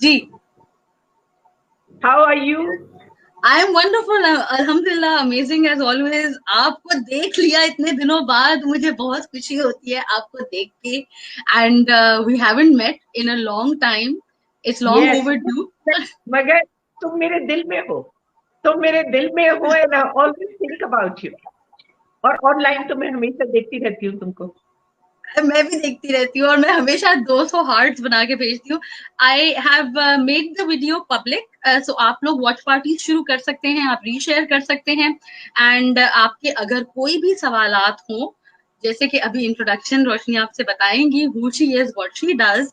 Ji, how are you? I am wonderful, अल्हम्दुलिल्लाह, amazing as always. आपको देख लिया इतने दिनों बाद, मुझे बहुत खुशी होती है आपको देख के। And we haven't met in a long time, it's long yes, overdue. मगर तुम मेरे दिल में हो, तुम मेरे दिल में हो, and I always think about you. और ऑनलाइन तो मैं हमेशा देखती रहती हूँ तुमको। मैं भी देखती रहती हूँ और मैं हमेशा 200 हार्ट्स बना के भेजती हूँ। I have made the video public, so आप लोग वॉच पार्टी शुरू कर सकते हैं, आप रीशेयर कर सकते हैं। एंड आपके अगर कोई भी सवालात हो, जैसे कि अभी इंट्रोडक्शन रोशनी आपसे बताएंगी, who she is, what she does,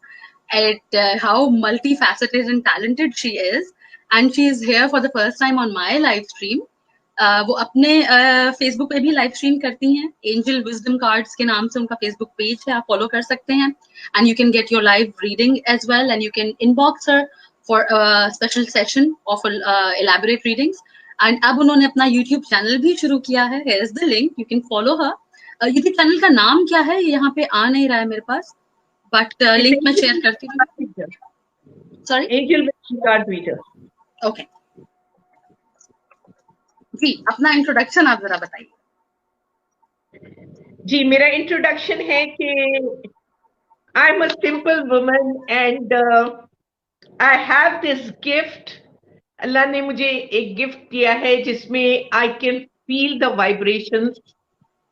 at how multi faceted and talented she is, and she is here for the first time on my live stream. वो अपने फेसबुक पे भी लाइव स्ट्रीम करती हैं, एंजल विजडम कार्ड्स के नाम से उनका फेसबुक पेज है, आप फॉलो कर सकते हैं। And you can get your live reading as well, and you can inbox her for special session of elaborate readings. And अब उन्होंने अपना यूट्यूब चैनल भी शुरू किया है, here is the link, you can follow her. YouTube channel का नाम क्या है यहाँ पे आ नहीं रहा है मेरे पास, बट लिंक मैं शेयर करती हूँ। Sorry, angel card reader. Okay जी, अपना इंट्रोडक्शन आप जरा बताइए। जी, मेरा इंट्रोडक्शन है कि I am a simple woman and I have this gift. Allah ने मुझे एक गिफ्ट दिया है जिसमें I can feel the vibrations.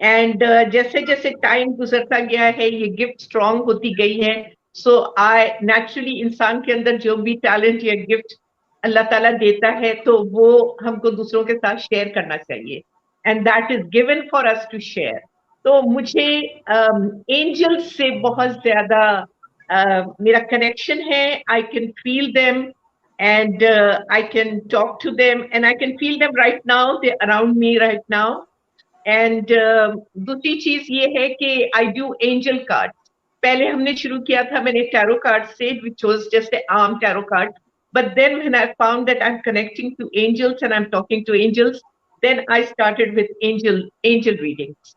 And जैसे जैसे टाइम गुजरता गया है ये गिफ्ट स्ट्रांग होती गई है। सो आई नेचुरली, इंसान के अंदर जो भी टैलेंट या गिफ्ट अल्लाह ताला देता है तो वो हमको दूसरों के साथ शेयर करना चाहिए, and that is given for us to share. तो मुझे एंजल्स से बहुत ज्यादा मेरा कनेक्शन है। I can feel them and I can talk to them and I can feel them right now. They're around me right now. And दूसरी चीज ये है कि आई डू एंजल कार्ड। पहले हमने शुरू किया था, मैंने टैरो कार्ड से, which was just a arm tarot card, but then when I found that I am connecting to angels and I am talking to angels, then I started with angel readings.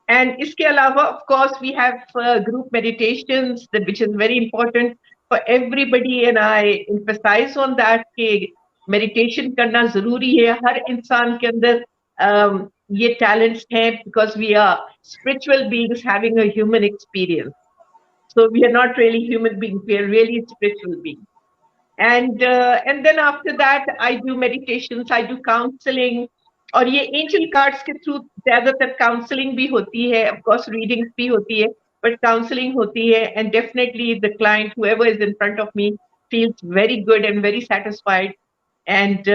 And इसके अलावा of course we have group meditations that which is very important for everybody, and I emphasize on that कि meditation करना जरूरी है हर इंसान के अंदर। ये talents हैं because we are spiritual beings having a human experience. So we are not really human beings, we are really spiritual beings. And then after that I do meditations, I do counseling। और ये angel cards के through ज्यादातर counselling भी होती है, of course readings भी होती है, बट काउंसलिंग होती है। And definitely the client whoever is in front of me feels very good and very satisfied, and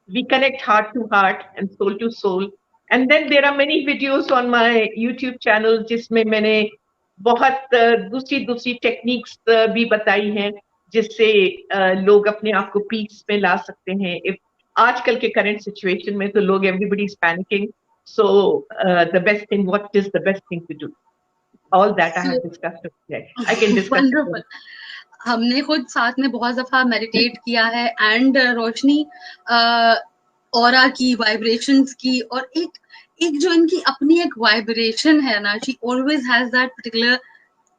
we connect heart to heart and soul to soul। And then there are many videos on my YouTube channel जिसमें मैंने बहुत दूसरी दूसरी techniques भी बताई हैं जिससे लोग अपने आप को पीस में ला सकते हैं। इफ आजकल के करंट सिचुएशन में तो लोग, everybody is panicking, so the best thing, what is the best thing to do, all that I have discussed today. I can discuss wonderful. हमने खुद साथ में बहुत दफा मेडिटेट किया है। एंड रोशनी ऑरा की, वाइब्रेशंस की, और एक एक जो इनकी अपनी एक वाइब्रेशन है ना, she always has that particular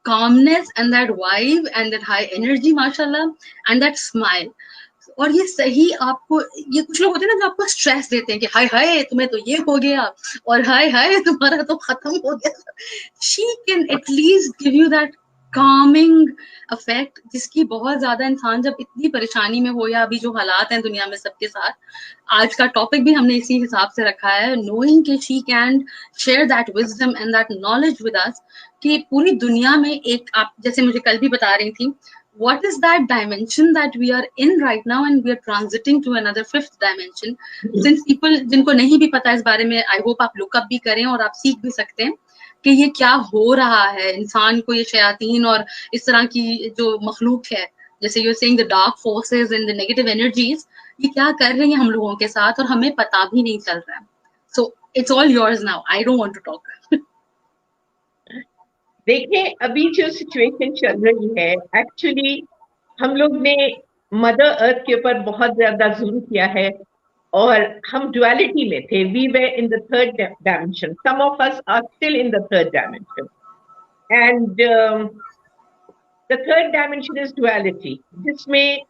calmness and that vibe and that high energy, mashallah, and that smile। और ये सही आपको, ये कुछ लोग होते हैं ना जो आपको स्ट्रेस देते हैं कि हाय हाय तुम्हें तो ये हो गया, और हाय हाय तुम्हारा तो खत्म हो गया। She can at least give you that calming effect, जिसकी बहुत ज्यादा इंसान जब इतनी परेशानी में हो, या अभी जो हालात हैं दुनिया में सबके साथ, आज का टॉपिक भी हमने इसी हिसाब से रखा है, नोइंग कि she can share that wisdom and that knowledge with us, कि पूरी दुनिया में एक, आप जैसे मुझे कल भी बता रही थी, what is that dimension that we are in right now, and we are transiting to another fifth dimension। since people जिनको नहीं भी पता इस बारे में, I hope आप look up भी करें और आप सीख भी सकते हैं कि ये क्या हो रहा है इंसान को, ये शयातीन और इस तरह की जो मखलूक है, जैसे you're saying the dark forces and the negative energies, ये क्या कर रही हैं हम लोगों के साथ और हमें पता भी नहीं चल रहा है। so it's all yours now, I don't want to talk। देखें, अभी जो सिचुएशन चल रही है, एक्चुअली हम लोग ने मदर अर्थ के ऊपर बहुत ज्यादा जुल्म किया है और हम ड्युअलिटी में थे। We were in the third dimension, some of us are still in the third dimension, and the third dimension is duality, जिसमें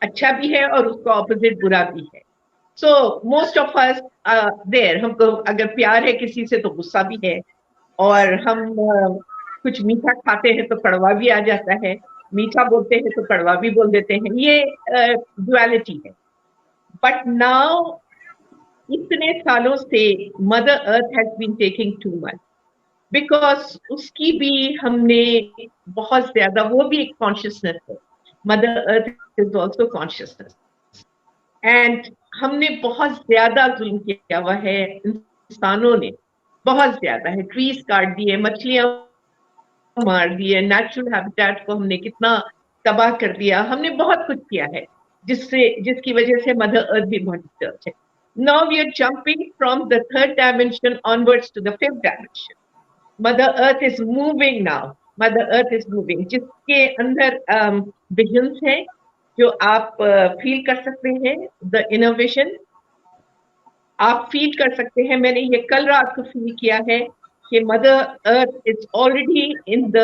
अच्छा भी है और उसका ऑपोजिट बुरा भी है. So most of us there, हमको अगर प्यार है किसी से तो गुस्सा भी है, और हम कुछ मीठा खाते हैं तो कड़वा भी आ जाता है, मीठा बोलते हैं तो कड़वा भी बोल देते हैं. ये डुअलिटी है. बट नाउ इतने सालों से mother earth has been taking too much, because उसकी भी हमने बहुत ज्यादा, वो भी एक कॉन्शियसनेस है. Mother earth is also consciousness. And हमने बहुत ज्यादा जुल्म किया हुआ है, इंसानों ने बहुत ज्यादा है. ट्रीज काट दिए, मछलियां मार दिए, नेचुरल हैबिटेट को हमने कितना तबाह कर दिया. हमने बहुत कुछ किया है जिसकी वजह से मदर अर्थ भी बहुत डिस्टर्ब है. Now we are jumping from the third dimension onwards to the fifth dimension. Mother earth is moving now. Mother earth is moving, जिसके अंदर विजन्स हैं जो आप फील कर सकते हैं. द इनर विजन आप फील कर सकते हैं. मैंने ये कल रात को फील किया है कि mother earth is already in the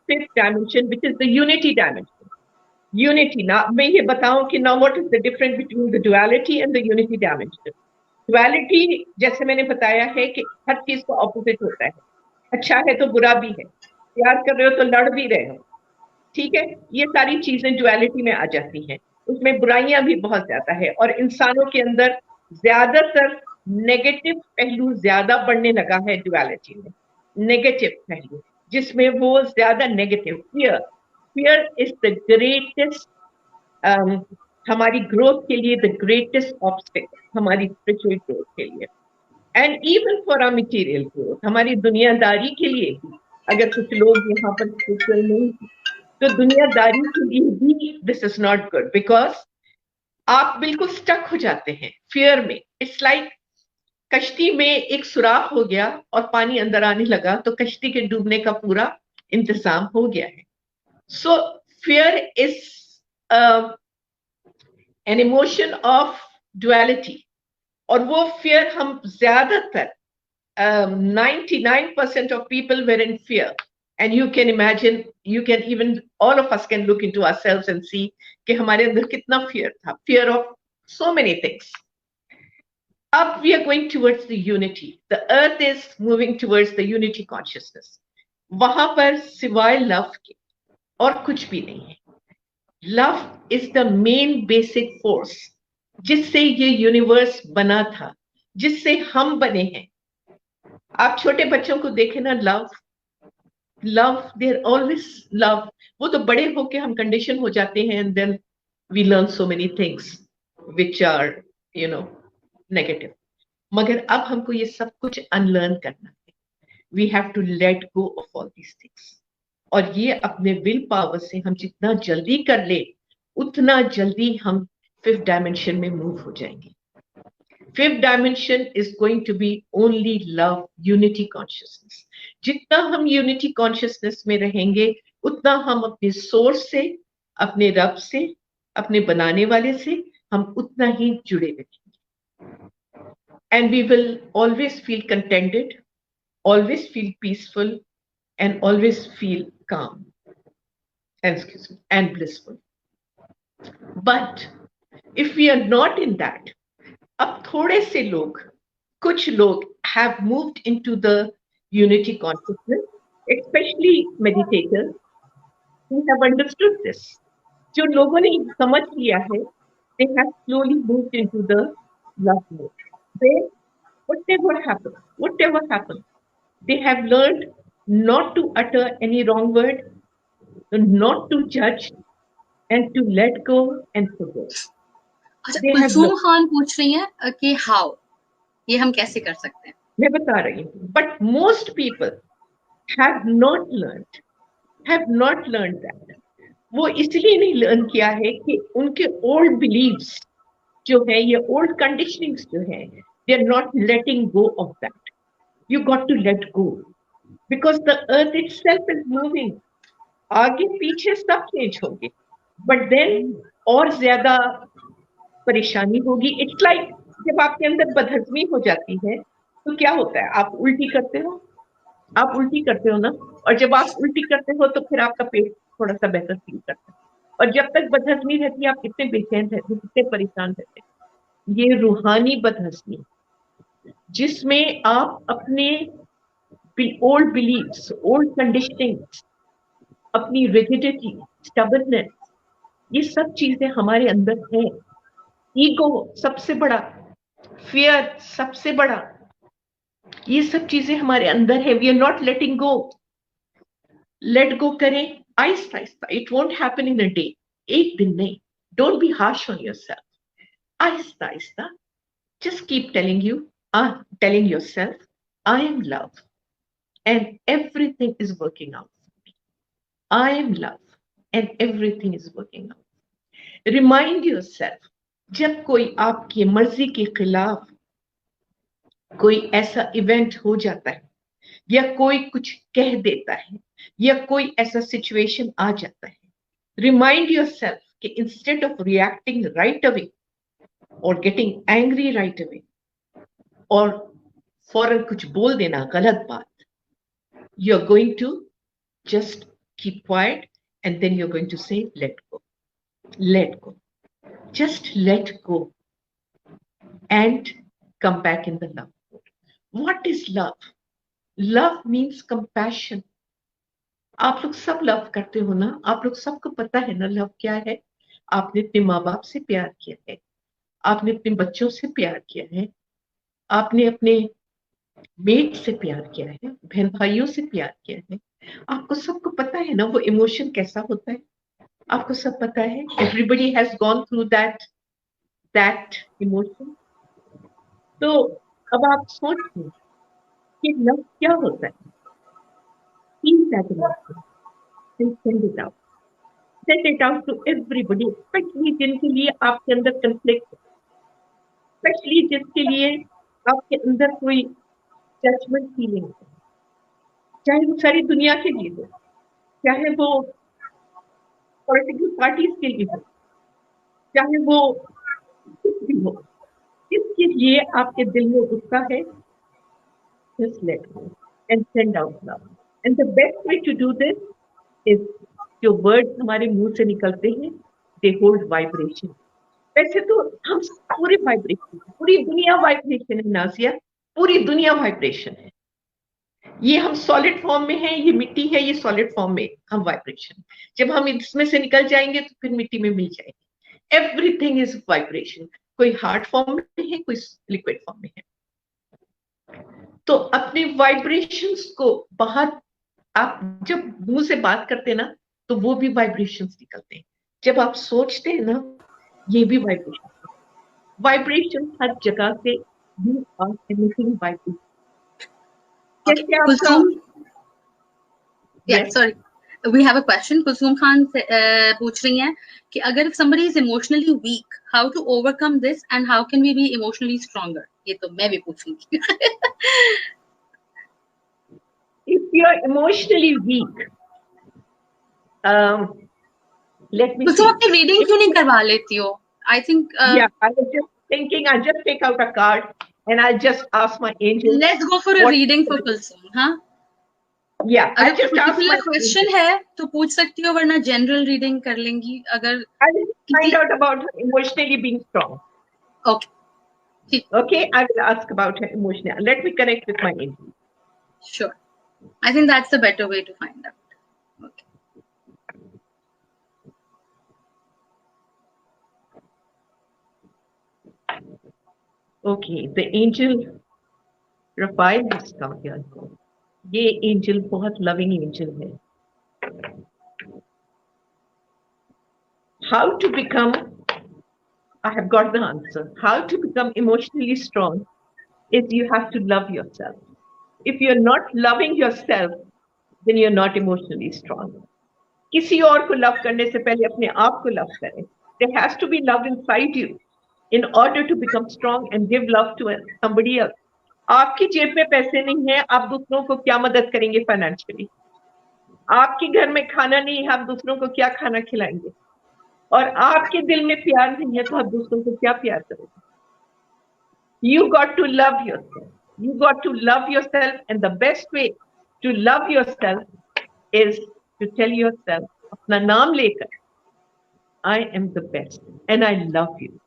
fifth dimension, which is the unity dimension. Unity ना, मैं ये बताऊं कि now what is the difference between the duality and the unity dimension. Duality, जैसे मैंने बताया है कि हर चीज का ऑपोजिट होता है. अच्छा है तो बुरा भी है, प्यार कर रहे हो तो लड़ भी रहे हो, ठीक है. ये सारी चीजें डुअलिटी में आ जाती हैं. उसमें बुराइयां भी बहुत ज्यादा है, और इंसानों के अंदर ज्यादातर नेगेटिव पहलू ज्यादा बढ़ने लगा है डुअलिटी में. नेगेटिव पहलू जिसमें वो ज्यादा negative, fear. Fear is the greatest, हमारी ग्रोथ के लिए द ग्रेटेस्ट ऑब्स्टेकल, हमारी स्पिरिचुअल ग्रोथ के लिए, and even for our material growth, हमारी दुनियादारी के लिए भी. अगर कुछ लोग यहाँ पर स्पिरिचुअल नहीं, तो दुनियादारी के लिए भी this is not good, because आप बिल्कुल स्टक हो जाते हैं फियर में. इट्स लाइक कश्ती में एक सुराख हो गया और पानी अंदर आने लगा तो कश्ती के डूबने का पूरा इंतजाम हो गया है. सो fear is an emotion of duality, और वो फियर हम ज्यादातर 99% of people were in fear. And you can imagine, you can even, all of us can look into ourselves and see कि हमारे अंदर कितना fear था. Fear of so many things. Up we are going towards the unity. The earth is moving towards the unity consciousness. वहां पर सिवाय love के और कुछ भी नहीं है. Love is the main basic force जिससे ये यूनिवर्स बना था, जिससे हम बने हैं. आप छोटे बच्चों को देखें ना, love love, there always love. वो तो बड़े होके हम कंडीशन हो जाते हैं, and then we learn so many things which are negative. मगर अब हमको ये सब कुछ अनलर्न करना है. We have to let go of all these things. और ये अपने विल पावर से हम जितना जल्दी कर ले, उतना जल्दी हम फिफ्थ डायमेंशन में मूव हो जाएंगे. Fifth dimension is going to be only love, unity consciousness. जितना हम unity consciousness में रहेंगे, उतना हम अपने सोर्स से, अपने रब से, अपने बनाने वाले से हम उतना ही जुड़े रहेंगे. And we will always feel contented, always feel peaceful, and always feel calm, and blissful. But if we are not in that, अब थोड़े से लोग, कुछ लोग have moved into the unity consciousness, especially meditators who have understood this. जो लोगों ने समझ लिया है, they have slowly moved into the love mode. They, whatever happened, they have learned not to utter any wrong word, not to judge, and to let go and forget. अच्छा, कुलसुम खान पूछ रही हैं कि हाउ, ये हम कैसे कर सकते हैं. मैं बता रही हूँ. But most people have not learn that. वो इसलिए नहीं लर्न किया है कि उनके ओल्ड बिलीव्स जो है, ये ओल्ड कंडीशनिंग्स जो है, they are not letting go of that. You got to let go, because the earth itself is moving. आगे पीछे सब चेंज होंगे, बट देन और ज्यादा परेशानी होगी. इट्स लाइक जब आपके अंदर बदहजमी हो जाती है तो क्या होता है, आप उल्टी करते हो ना, और जब आप उल्टी करते हो तो फिर आपका पेट थोड़ा सा बेहतर फील करता है, और जब तक बदहजमी रहती है आप कितने बेचैन रहते हैं, कितने परेशान रहते हैं। ये रूहानी बदहजमी जिसमें आप अपने ओल्ड बिलीव्स, ओल्ड कंडीशनिंग्स, अपनी रिजिडिटी, स्टबर्ननेस, ये सब चीजें हमारे अंदर है। ईगो सबसे बड़ा, फियर सबसे बड़ा, ये सब चीजें हमारे अंदर है। We are not letting go. Let go करें आहिस्ता आहिस्ता। It won't happen in a day, एक दिन नहीं। Don't be harsh on yourself. आहिस्ता आहिस्ता just keep telling yourself, I am love and everything is working out for me. I am love and everything is working out. Remind yourself, जब कोई आपकी मर्जी के खिलाफ कोई ऐसा इवेंट हो जाता है या कोई कुछ कह देता है या कोई ऐसा सिचुएशन आ जाता है, रिमाइंड योरसेल्फ कि instead of reacting right away और गेटिंग एंग्री राइट अवे और फौरन कुछ बोल देना गलत बात, you are going to just keep quiet and then you are going to say let go, let go, just let go and come back in the love mode. What is love? Love means compassion. आप लोग सब love करते हो ना, आप लोग सबको पता है ना लव क्या है। आपने अपने माँ बाप से प्यार किया है, आपने अपने बच्चों से प्यार किया है, आपने अपने मेट से प्यार किया है, बहन भाइयों से प्यार किया है। आपको सबको पता है ना वो इमोशन कैसा होता है, आपको सब पता है। Everybody has gone through that emotion. तो अब आप सोचिए कि लव क्या होता है। Feel that emotion and send it out. Send it out to everybody, specially जिनके लिए आपके अंदर कंफ्लिक्ट, स्पेशली जिसके लिए आपके अंदर कोई जजमेंट फीलिंग है, चाहे वो सारी दुनिया के लिए हो, चाहे वो पॉलिटिकल पार्टीज के लिए हो, चाहे वो कुछ भी हो, इसके लिए आपके दिल में गुस्सा है, just let go and send out love. And the best way to do this is, जो वर्ड्स हमारे मुंह से निकलते हैं, they hold vibration. वैसे तो हम पूरे वाइब्रेशन, पूरी दुनिया वाइब्रेशन है नासिया, पूरी दुनिया वाइब्रेशन है। ये हम सॉलिड फॉर्म में है, ये मिट्टी है, ये सॉलिड फॉर्म में हम वाइब्रेशन। जब हम इसमें से निकल जाएंगे तो फिर मिट्टी में मिल जाएंगे। Everything is vibration. कोई हार्ड फॉर्म में है, कोई लिक्विड फॉर्म में है। तो अपने वाइब्रेशंस को बाहर, आप जब मुंह से बात करते हैं ना तो वो भी वाइब्रेशंस निकलते हैं। जब आप सोचते हैं ना, ये भी वाइब्रेशन हर जगह से, you are emitting vibration. Sorry, we have a question. Kulsum Khan पूछ रही हैं कि अगर if somebody is emotionally weak, how to overcome this and how can we be emotionally stronger? ये तो मैं भी पूछूंगी। If you are emotionally weak, let me see. तुम अपनी रीडिंग क्यों नहीं करवा लेती हो? I think yeah, I was just thinking I'll just take out a card and I'll just ask my angel. Let's go for a reading for Kulsum, हाँ? Yeah, अगर कोई particular question है तो पूछ सकती हो, वरना general reading कर लेंगी अगर। I'll find out about her emotionally being strong. Okay. Okay, I will ask about her emotional. Let me connect with my angel. Sure. I think that's the better way to find out. Okay. Okay, the angel Raphael has come here. ये angel बहुत loving angel है। How to become, I have got the answer. How to become emotionally strong is you have to love yourself. If you're not loving yourself, then you're not emotionally strong. किसी और को love करने से पहले अपने आप को लव करें। There has to be love inside you in order to become strong and give love to somebody else. आपकी जेब में पैसे नहीं है, आप दूसरों को क्या मदद करेंगे फाइनेंशियली? आपके घर में खाना नहीं है, आप दूसरों को क्या खाना खिलाएंगे? और आपके दिल में प्यार नहीं है तो आप दूसरों को क्या प्यार करोगे? You got to love yourself. You got to love yourself, and the best way to love yourself is to tell yourself, अपना नाम लेकर I am the best and I love you.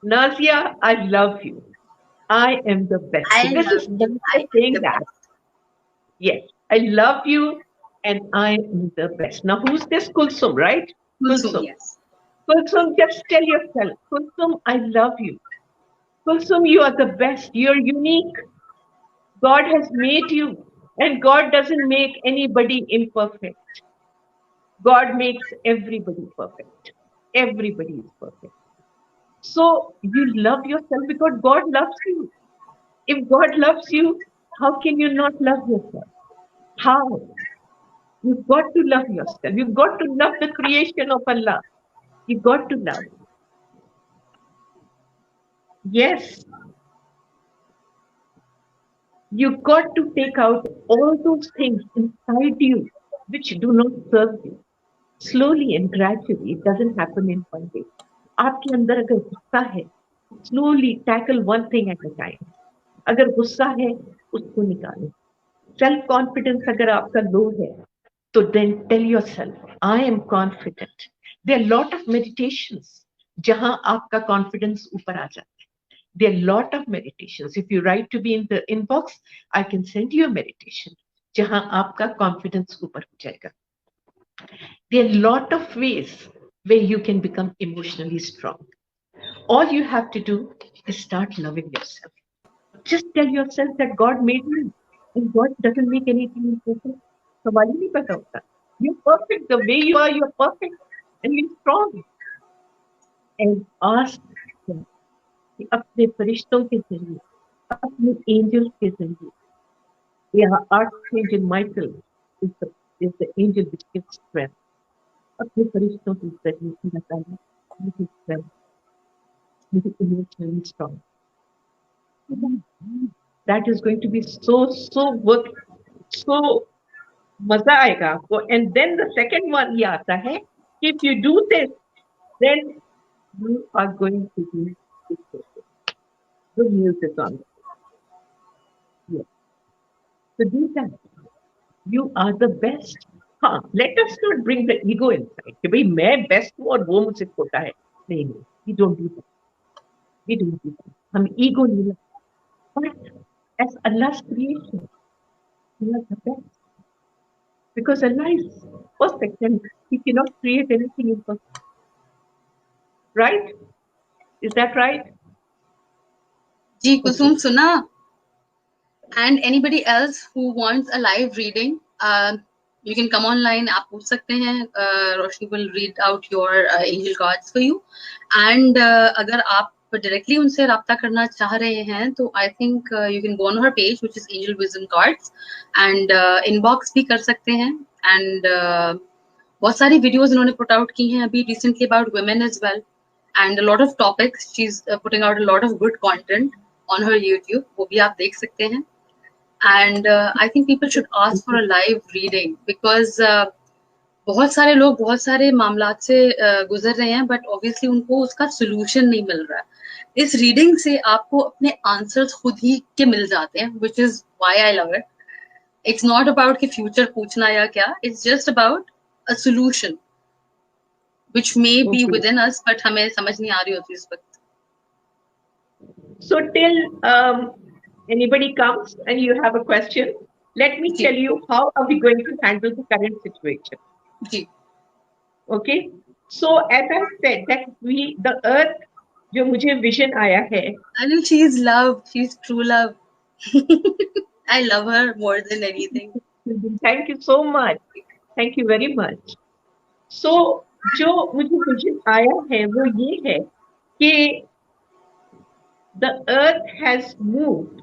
Nazia, I love you. I am the best. I So this love is you. I Nazia am saying the that. best. Yes, I love you and I am the best. Now, who's this? Kulsum, right? Kulsum, Kulsum. yes. Kulsum, just tell yourself, Kulsum, I love you. Kulsum, you are the best. You're unique. God has made you, and God doesn't make anybody imperfect. God makes everybody perfect. Everybody is perfect. So you love yourself because God loves you. If God loves you, how can you not love yourself? How? You've got to love yourself. You've got to love the creation of Allah. You've got to love. Yes, you've got to take out all those things inside you which do not serve you. Slowly and gradually, it doesn't happen in one day. आपके अंदर अगर गुस्सा है, slowly tackle one thing at a time. अगर गुस्सा है, उसको निकालो. Self confidence अगर आपका low है, तो then tell yourself, I am confident. There are a lot of meditations जहां आपका confidence ऊपर आ जाता है. There are a lot of meditations. If you write to me in the inbox, I can send you a meditation जहां आपका confidence ऊपर हो जाएगा. There are a lot of ways where you can become emotionally strong. All you have to do is start loving yourself. Just tell yourself that God made you and God doesn't make anything imperfect. सवाल ही नहीं पैदा होता. You're perfect the way you are. You're perfect and you're strong. And ask them कि अपने फरिश्तों के जरिए, अपने angels के जरिए, yeah, Archangel Michael is the angel which gives strength. अपने फरिश्तों के जरिए खुदा ताला मुझे strength, मुझे emotionally strong. That is going to be so worth, so मजा आएगा आपको. And then the second one ये आता है, if you do this, then you are going to be successful. Good news is on the way. Yes. So do that. You are the best. हाँ, let us not bring the ego inside कि भाई मैं best हूँ और वो मुझसे छोटा है. नहीं, we don't do that. We don't do that. हम ego नहीं लगता. But as Allah's creation, we are the best. Because Allah is perfect and He cannot create anything imperfect. Right? Is that right? Ji Kusum Okay. सुना. And anybody else who wants a live reading, you can come online. आप पूछ सकते हैं. रोशनी will read out your angel cards for you. And अगर आप directly उनसे राब्ता करना चाह रहे हैं तो I think you can go on her page which is Angel Wisdom Cards and inbox भी कर सकते हैं. And बहुत सारी videos इन्होंने put out की हैं अभी recently about women as well. And a lot of topics. She's putting out a lot of good content on her YouTube. वो भी आप देख सकते हैं. And I think people should ask for a live reading because बहुत सारे लोग बहुत सारे मामलात से गुजर रहे हैं बट ऑब्वियसली उनको उसका सोल्यूशन नहीं मिल रहा है. इस रीडिंग से आपको अपने आंसर्स खुद ही के मिल जाते हैं which is why I love it. It's not about कि फ्यूचर पूछना या क्या. It's just about a solution which may be Okay. within us but हमें समझ नहीं आ रही होती इस वक्त. So till anybody comes and you have a question, let me tell you how are we going to handle the current situation. Ji. Okay. So as I said that the earth जो मुझे vision आया है. Anil, she's love. She's true love. I love her more than anything. Thank you so much. Thank you very much. So जो मुझे vision आया है वो ये है कि the earth has moved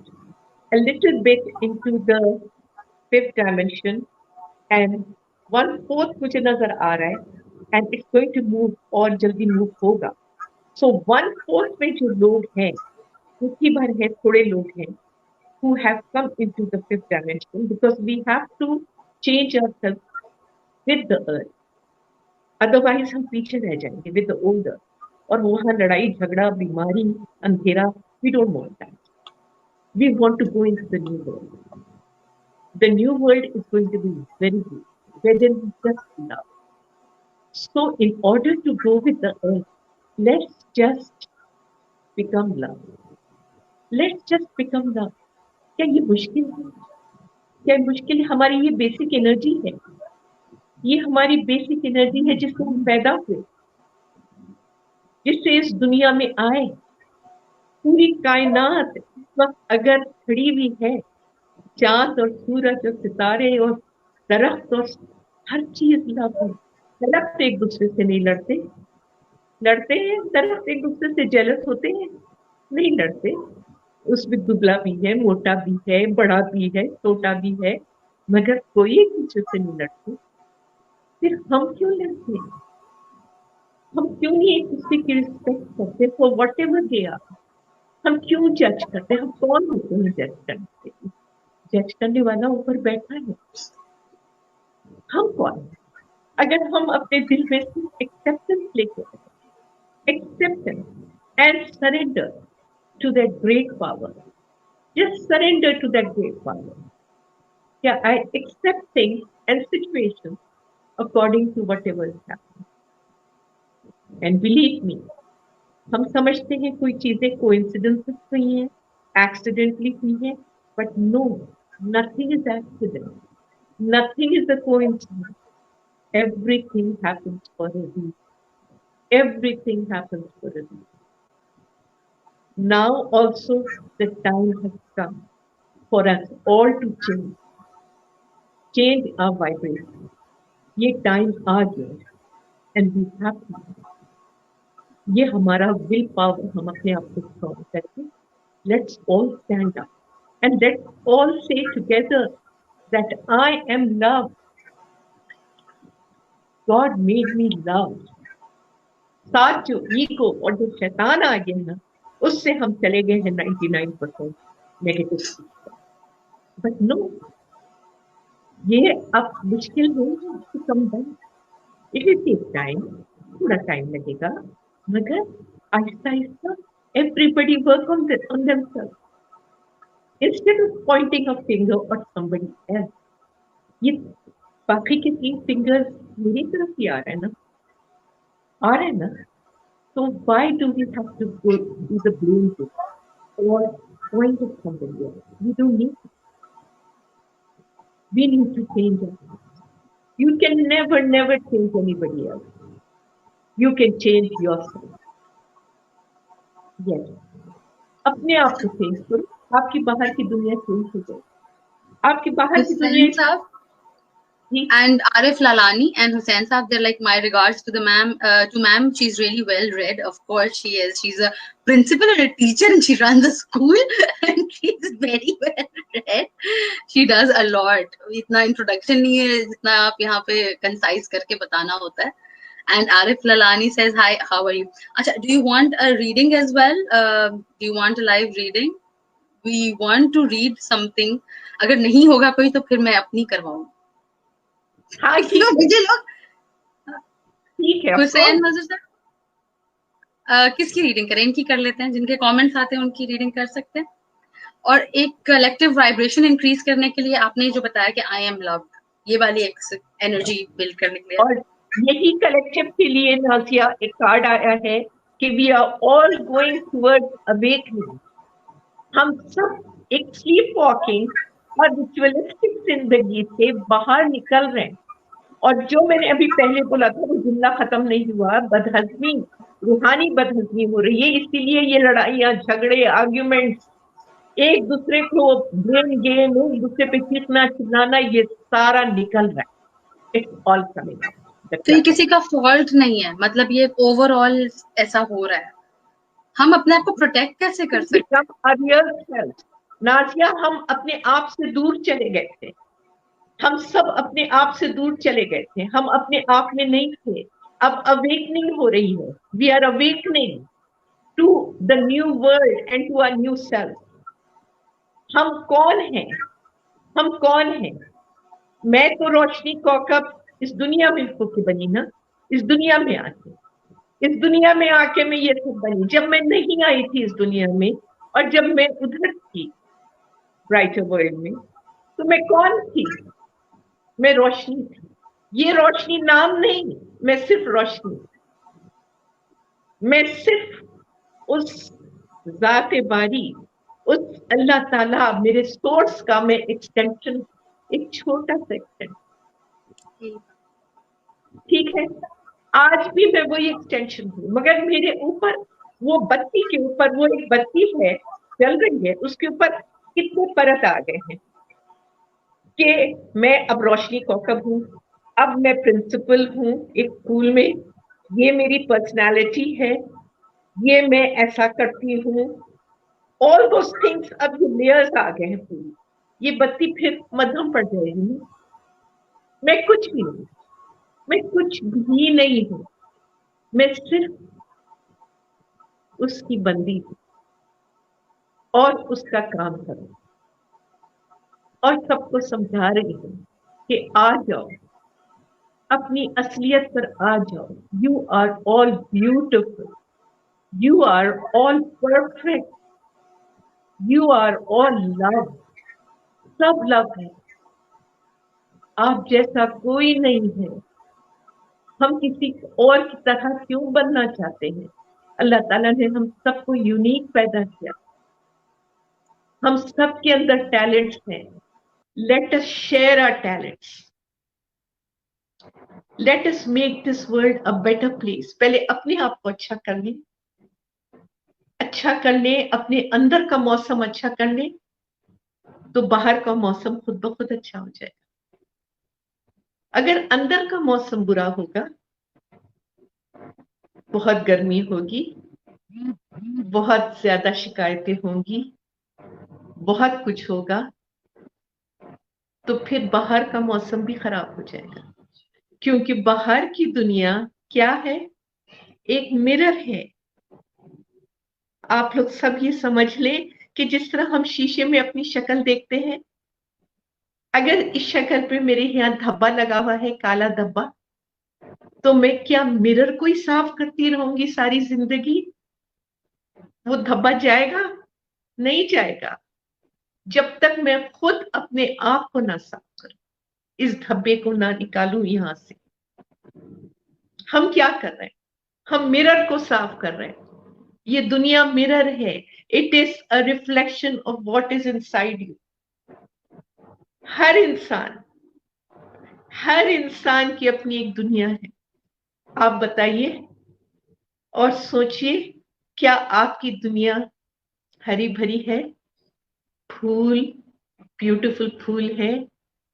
a little bit into the fifth dimension and 1/4 मुझे नजर आ रहा है and it's going to move और जल्दी move होगा. So 1/4 में जो लोग हैं, कुछ ही भर है, थोड़े लोग हैं who have come into the fifth dimension because we have to change ourselves with the earth. Otherwise हम पीछे रह जाएंगे with the old earth. और वहाँ लड़ाई झगड़ा बीमारी अंधेरा, we don't want that. We want to go into the new world. The new world is going to be very good, where there is just love. So in order to go with the earth, let's just become love. Let's just become love. क्या ये मुश्किल है? क्या मुश्किल है? हमारी ये basic energy है, ये हमारी बेसिक एनर्जी है जिससे हम पैदा हुए, जिससे इस दुनिया में आए। पूरी कायनात इस वक्त अगर खड़ी हुई है, चांद और सूरज और सितारे और दरख्त और हर चीज लव है। दरख्त एक दूसरे से नहीं लड़ते, लड़ते हैं दरख्त एक दूसरे से जेलस होते हैं? नहीं लड़ते। उसमें दुबला भी है, मोटा भी है, बड़ा भी है, छोटा भी है, मगर कोई एक दूसरे से नहीं लड़ते। फिर हम क्यों लड़ते हैं? हम क्यों नहीं एक दूसरे की रिस्पेक्ट करते for whatever they are? हम क्यों जज करते हैं? हम कौन होते हैं जज करने के? जज करने वाला ऊपर बैठा है, हम कौन है? अगर हम अपने दिल में सिर्फ एक्सेप्टेंस लेके, acceptance and surrender to that great power, just surrender to that great power. Yeah, I accept things and situations according to whatever is happening. And believe me, हम समझते हैं कोई चीजें coincidences हुई हैं, accidentally हुई हैं, but no, nothing is accident. Nothing is a coincidence. Everything happens for a reason. Everything happens for a reason. Now also the time has come for us all to change our vibration. ये time आ गया and we have to. ये हमारा will power, हम अपने आप को strong करके let's all stand up and let's all say together that I am love, God made me love. साथ जो ईगो और जो शैतान आ गया ना, उससे हम चले गए हैं 99% नेगेटिव। बट नो, ये अब मुश्किल नहीं है to come back. It will take time, थोड़ा टाइम लगेगा, मगर आहिस्ता आहिस्ता everybody work on themselves instead of pointing a finger और समबडी एल्स। ये बाकी के 3 फिंगर्स मेरी तरफ ही आ रहे हैं ना, आ रहे हैं ना। So why do we have to go do the blame game or point at somebody else? We don't need to. We need to change ourselves. You can never change anybody else. You can change yourself. Yes. अपने आप को change करो, आपकी बाहर की दुनिया change हो जाए। आपकी बाहर की दुनिया and Arif Lalani and Hussain Saab, they're like, my regards to the ma'am, to ma'am, she's really well read. Of course she is. She's a principal and a teacher and she runs a school and she's very well read. She does a lot. इतना introduction नहीं है जितना आप यहाँ पे concise करके बताना होता है. And Arif Lalani says, hi, how are you? Acha, do you want a reading as well? Do you want a live reading? We want to read something. अगर नहीं होगा कोई तो फिर मैं अपनी करवाऊँ. हाँ ठीक है। हुसैन नजर सर किसकी रीडिंग करें? इनकी कर लेते हैं, जिनके कमेंट्स आते हैं उनकी रीडिंग कर सकते हैं। और एक कलेक्टिव वाइब्रेशन इंक्रीज करने के लिए आपने जो बताया कि आई एम लव्ड, ये वाली एनर्जी बिल्ड करने के लिए, और यही कलेक्टिव के लिए नाज़िया एक कार्ड आया है कि we are all going towards awakening. हम सब एक स्लीप वॉकिंग और रिचुअलिस्टिक जिंदगी से बाहर निकल रहे हैं। और जो मैंने अभी पहले बोला था वो जुमला खत्म नहीं हुआ, बदहजमी, रूहानी बदहजमी हो रही है, इसीलिए ये लड़ाइयाँ, झगड़े, आर्ग्यूमेंट्स, एक दूसरे को ब्लेम गेम, एक दूसरे पे चीखना चिल्लाना, ये सारा निकल रहा है। It's all coming up. तो ये किसी का फॉल्ट नहीं है, मतलब ये ओवरऑल ऐसा हो रहा है। हम अपने आप को प्रोटेक्ट कैसे कर सकते हैं? नाज़िया, हम अपने आप से दूर चले गए थे, हम सब अपने आप से दूर चले गए थे, हम अपने आप में नहीं थे। अब अवेकनिंग हो रही है। We are awakening to the new world and to our new self. हम कौन हैं? हम कौन हैं? मैं तो रोशनी कौकब इस दुनिया में होके बनी ना, इस दुनिया में आके मैं ये सब बनी। जब मैं नहीं आई थी इस दुनिया में और जब मैं उधर थी ब्राइटर वर्ल्ड में, तो मैं कौन थी? मैं रोशनी थी। ये रोशनी नाम नहीं, मैं सिर्फ रोशनी, मैं सिर्फ उस ज़ात बारी, उस अल्लाह ताला मेरे सोर्स का मैं एक्सटेंशन, एक छोटा सा एक्सटेंशन। ठीक है, आज भी मैं वही एक्सटेंशन हूँ, मगर मेरे ऊपर वो बत्ती के ऊपर, वो एक बत्ती है जल रही है, उसके ऊपर कितने परत आ गए हैं कि मैं अब रोशनी कौकब हूँ, अब मैं प्रिंसिपल हूँ एक स्कूल में, ये मेरी पर्सनालिटी है, ये मैं ऐसा करती हूँ। ऑल दोस थिंग्स, अब ये लेयर्स आ गए हैं पूरी, ये बत्ती फिर मध्यम पड़ जाएगी। मैं कुछ भी नहीं, मैं कुछ भी नहीं हूं, मैं सिर्फ उसकी बंदी हूं और उसका काम करूं और सबको समझा रही हूं कि आ जाओ, अपनी असलियत पर आ जाओ। You are all beautiful, you are all perfect, you are all love, सब लव है, आप जैसा कोई नहीं है। हम किसी और की तरह क्यों बनना चाहते हैं? अल्लाह ताला ने हम सबको यूनिक पैदा किया, हम सबके अंदर टैलेंट्स हैं। Let us share our talents, let us make this world a better place. पहले अपने आप को अच्छा कर लें, अच्छा कर लें, अपने अंदर का मौसम अच्छा कर लें, तो बाहर का मौसम खुद ब खुद अच्छा हो जाएगा। अगर अंदर का मौसम बुरा होगा, बहुत गर्मी होगी, बहुत ज्यादा शिकायतें होंगी, बहुत कुछ होगा, तो फिर बाहर का मौसम भी खराब हो जाएगा। क्योंकि बाहर की दुनिया क्या है? एक मिरर है। आप लोग सब ये समझ लें कि जिस तरह हम शीशे में अपनी शक्ल देखते हैं, अगर इस शक्ल पे मेरे यहाँ धब्बा लगा हुआ है, काला धब्बा, तो मैं क्या मिरर को ही साफ करती रहूंगी सारी जिंदगी? वो धब्बा जाएगा? नहीं जाएगा, जब तक मैं खुद अपने आप को ना साफ करूं, इस धब्बे को ना निकालूं यहां से। हम क्या कर रहे हैं? हम मिरर को साफ कर रहे हैं। ये दुनिया मिरर है, it is a reflection of what is inside you. हर इंसान, हर इंसान की अपनी एक दुनिया है। आप बताइए और सोचिए, क्या आपकी दुनिया हरी भरी है? फूल, ब्यूटीफुल फूल है,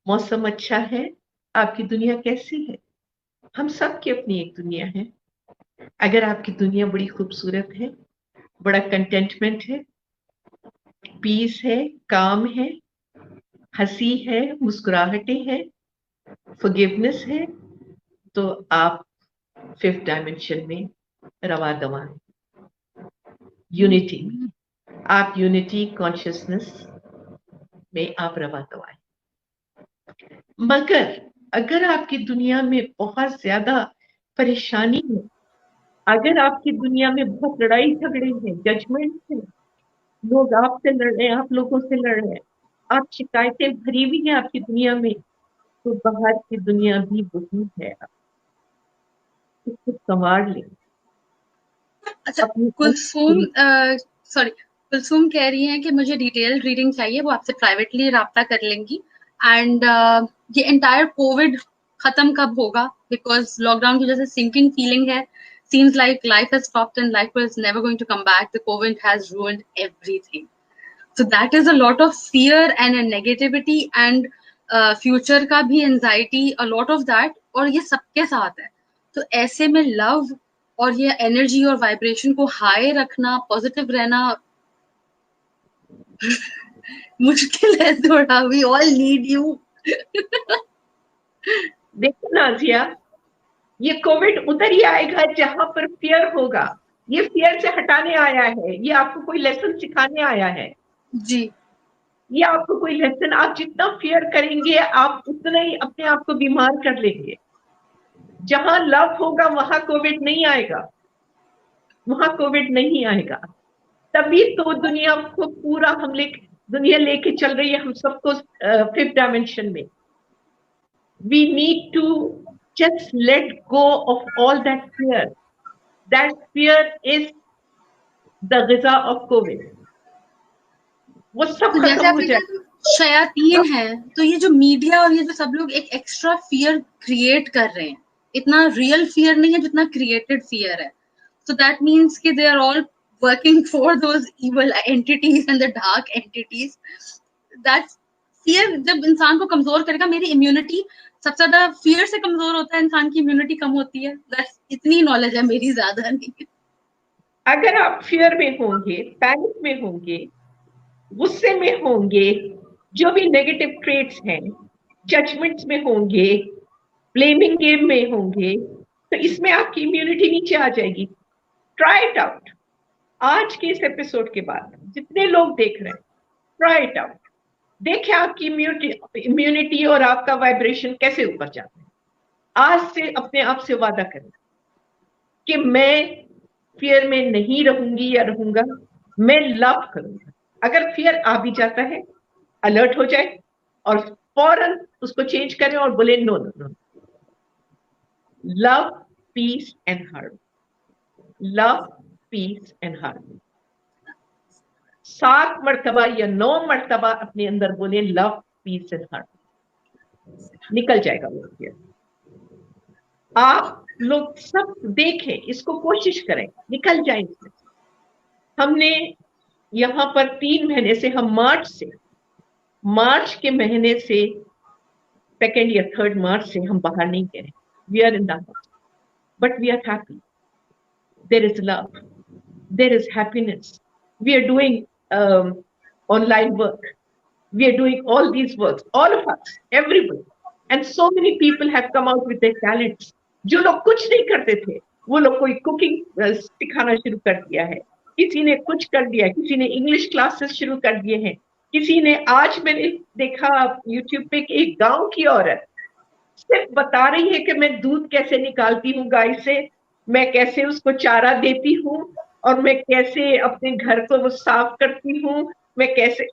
मौसम अच्छा है? आपकी दुनिया कैसी है? हम सब की अपनी एक दुनिया है। अगर आपकी दुनिया बड़ी खूबसूरत है, बड़ा कंटेंटमेंट है, पीस है, काम है, हंसी है, मुस्कुराहटें हैं, फॉरगिवनेस है, तो आप फिफ्थ डायमेंशन में रवा दवा है, यूनिटी में। आप यूनिटी कॉन्शियसनेस में आप रवा दवा है। मगर अगर आपकी दुनिया में बहुत ज्यादा परेशानी है, अगर आपकी दुनिया में बहुत लड़ाई झगड़े हैं, जजमेंट है, लोग आपसे लड़ रहे हैं, आप लोगों से लड़ रहे हैं, आप शिकायतें भरी हुई है आपकी दुनिया में, तो बाहर की दुनिया भी वही है। इसको संवार ले। अच्छा, अपनी कुलसुम सॉरी, कुलसुम कह रही हैं कि मुझे डिटेल रीडिंग चाहिए, वो आपसे प्राइवेटली राब्ता कर लेंगी। एंड ये एंटायर कोविड खत्म कब होगा? बिकॉज लॉकडाउन की वजह से सिंकिंग फीलिंग है, seems like life has stopped and life is never going to come back. The COVID has ruined everything. So that is a lot of fear and a negativity and future का भी anxiety, a lot of that, और ये सबके साथ है। तो ऐसे में लव और ये एनर्जी और वाइब्रेशन को हाई रखना, पॉजिटिव रहना मुश्किल है थोड़ा। We all need you. देखो नाजिया, ये कोविड उधर ही आएगा जहां पर फियर होगा। ये फियर से हटाने आया है, ये आपको कोई लेसन सिखाने आया है। जी, ये आपको कोई लेसन, आप जितना फियर करेंगे आप उतना ही अपने आप को बीमार कर लेंगे। जहां लव होगा वहां कोविड नहीं आएगा, वहां कोविड नहीं आएगा। तभी तो दुनिया को पूरा दुनिया लेके चल रही है हम सबको फिफ्थ डायमेंशन में। We need to just let go of all that fear. That fear is the ग़िज़ा of COVID. वो सब तो जैसे खत्म हो आपने जाए. कहा शयातीन है, तो ये जो मीडिया और ये जो सब लोग एक एक्स्ट्रा फियर क्रिएट कर रहे हैं, इतना रियल फियर नहीं है जितना क्रिएटेड फियर है. So that means कि they are all working for those evil entities and the dark entities. That fear जब इंसान को कमजोर करेगा, मेरी इम्यूनिटी सबसे ज्यादा फियर से कमजोर होता है, इंसान की इम्यूनिटी कम होती है. That's इतनी नॉलेज है मेरी, ज्यादा नहीं. अगर आप फियर में होंगे, पैनिक में होंगे, गुस्से में होंगे, जो भी नेगेटिव ट्रेट्स हैं, जजमेंट्स में होंगे, ब्लेमिंग गेम में होंगे, तो इसमें आपकी इम्यूनिटी नीचे आ जाएगी. Try it out. आज के इस एपिसोड के बाद जितने लोग देख रहे हैं, ट्राई इट आउट. देखिए आपकी इम्यूनिटी और आपका वाइब्रेशन कैसे ऊपर जाता है. आज से अपने आप से वादा करें कि मैं फियर में नहीं रहूंगी या रहूंगा, मैं लव करूंगा. अगर फियर आ भी जाता है, अलर्ट हो जाए और फौरन उसको चेंज करें और बोले no no no. Love, peace and harmony. Love, peace and harmony. 7 मर्तबा या 9 मर्तबा अपने अंदर बोले लव, पीस एंड हार्मनी. निकल जाएगा वो फियर. आप लोग सब देखें, इसको कोशिश करें, निकल जाए इसमें. हमने यहां पर 3 महीने से, हम मार्च के महीने से, 2nd या 3rd मार्च से हम बाहर नहीं गए. We are in the house, but we are happy. There is love, there is happiness. We are doing online work. We are doing all these works, all of us, everybody. And so many people have come out with their talents. जो लोग कुछ नहीं करते थे, वो लोग कोई cooking सिखाना शुरू कर दिया है, किसी ने कुछ कर दिया, किसी ने इंग्लिश क्लासेस शुरू कर दिए हैं, किसी ने, आज मैंने देखा यूट्यूब पे कि एक गांव की औरत सिर्फ बता रही है कि मैं दूध कैसे निकालती हूँ गाय से, मैं कैसे उसको चारा देती हूँ, और मैं कैसे अपने घर को वो साफ करती हूँ, मैं कैसे.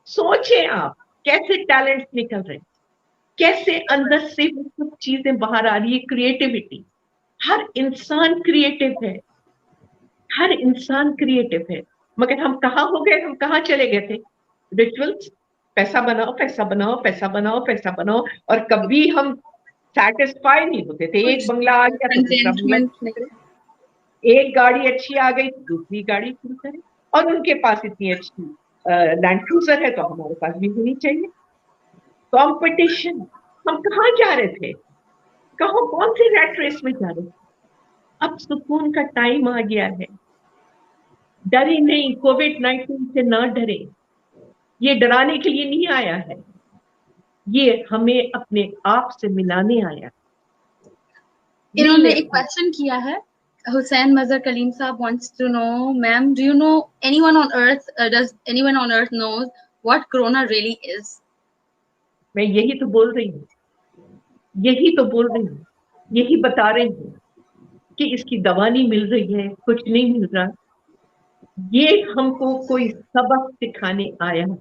सोचें आप कैसे टैलेंट निकल रहे हैं, कैसे अंदर से वो सब चीजें बाहर आ रही है. क्रिएटिविटी. हर इंसान क्रिएटिव है, हर इंसान क्रिएटिव है. मगर हम कहाँ हो गए, हम कहाँ चले गए थे. रिचुअल्स, पैसा बनाओ, पैसा बनाओ, पैसा बनाओ, पैसा बनाओ, और कभी हम सेटिस्फाई नहीं होते थे. एक बंगला आ गया तो दूसरा बंगला, एक गाड़ी अच्छी आ गई तो दूसरी गाड़ी शुरू करें, और उनके पास इतनी अच्छी लैंड क्रूजर है तो हमारे पास भी होनी चाहिए. कंपटीशन. हम कहाँ जा रहे थे, कहाँ, कौन सी रैट रेस में जा रहे थे. अब सुकून का टाइम आ गया है. डरे नहीं, कोविड-19 से ना डरे. ये डराने के लिए नहीं आया है, ये हमें अपने आप से मिलाने आया. इन्होंने एक क्वेश्चन किया है. Hussain Mazhar Kaleem Saab wants to know, ma'am, do you know anyone on earth, does anyone on earth knows what corona really is? मैं यही तो बोल रही हूँ, यही तो बोल रही हूँ, यही बता रही हूँ कि इसकी दवा नहीं मिल रही है, कुछ नहीं मिल रहा. ये हमको कोई सबक सिखाने आया है.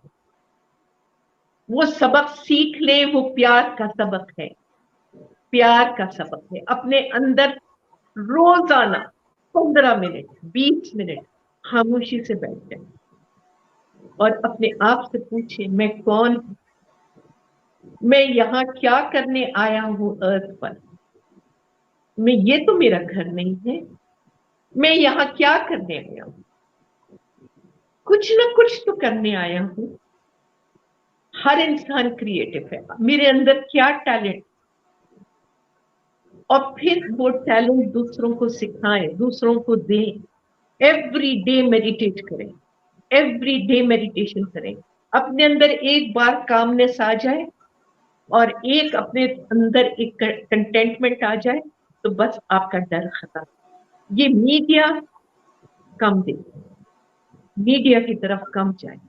वो सबक सीख ले, वो प्यार का सबक है, प्यार का सबक है. अपने अंदर रोजाना 15 मिनट, 20 मिनट खामोशी से बैठ जाए और अपने आप से पूछे, मैं कौन हूं, मैं यहाँ क्या करने आया हूं अर्थ पर. मैं, ये तो मेरा घर नहीं है, मैं यहाँ क्या करने आया हूं. कुछ ना कुछ तो करने आया हूं. हर इंसान क्रिएटिव है. मेरे अंदर क्या टैलेंट, और फिर वो टैलेंट दूसरों को सिखाएं, दूसरों को दें. एवरी डे मेडिटेट करें, एवरी डे मेडिटेशन करें. अपने अंदर एक बार कामनेस आ जाए और एक अपने अंदर एक कंटेंटमेंट आ जाए तो बस आपका डर खत्म. ये मीडिया कम दे, मीडिया की तरफ कम जाए.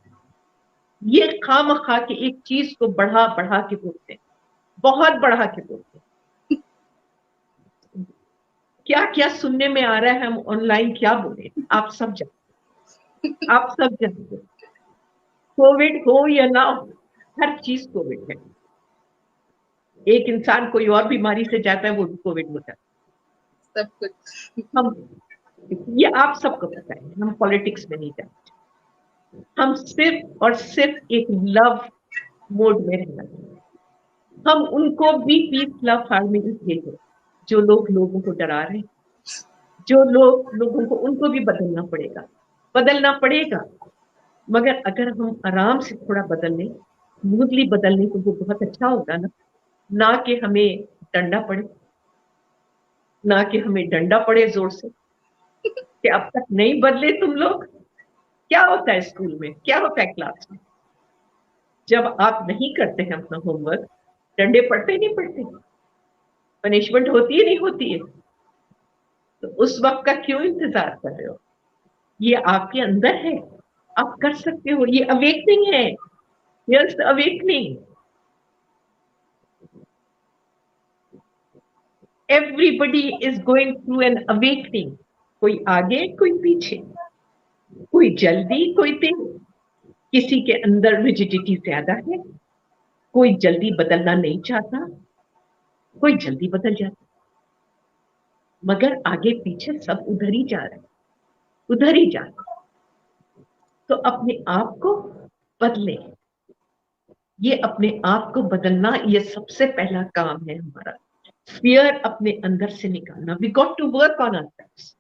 ये खामखा के एक चीज को बढ़ा बढ़ा के बोलते हैं, बहुत बढ़ा के बोलते हैं. क्या क्या सुनने में आ रहा है, हम ऑनलाइन क्या बोले, आप सब जानते, आप सब जानते. कोविड हो या ना हो, हर चीज कोविड है. एक इंसान कोई और बीमारी से जाता है, वो कोविड होता है। सब कुछ हम, ये आप सबको पता है, हम पॉलिटिक्स में नहीं जाते, हम सिर्फ और सिर्फ एक लव मोड में रहना चाहिए। हम उनको भी पीस लव हार्मनी भेजें, जो लोग लोगों को डरा रहे हैं, जो लोग लोगों को, उनको भी बदलना पड़ेगा। मगर अगर हम आराम से थोड़ा बदल लें, स्मूथली बदल लें, तो वो बहुत अच्छा होगा ना कि हमें डंडा पड़े, ना कि हमें डंडा पड़े जोर से कि अब तक नहीं बदले तुम लोग। क्या होता है स्कूल में, क्या होता है क्लास में, जब आप नहीं करते हैं अपना होमवर्क, डंडे पड़ते नहीं पड़ते, पनिशमेंट होती है नहीं होती है, तो उस वक्त का क्यों इंतजार कर रहे हो? ये आपके अंदर है, आप कर सकते हो, ये अवेकनिंग है, yes awakening. Everybody is going through an awakening, कोई आगे कोई पीछे, कोई जल्दी कोई तेज, किसी के अंदर रिजिडिटी ज्यादा है, कोई जल्दी बदलना नहीं चाहता, कोई जल्दी बदल जाता, मगर आगे पीछे सब उधर ही जा रहे हैं, उधर ही जा रहे हैं। तो अपने आप को बदले, ये अपने आप को बदलना, ये सबसे पहला काम है हमारा। फियर अपने अंदर से निकालना, we got to work on ourselves,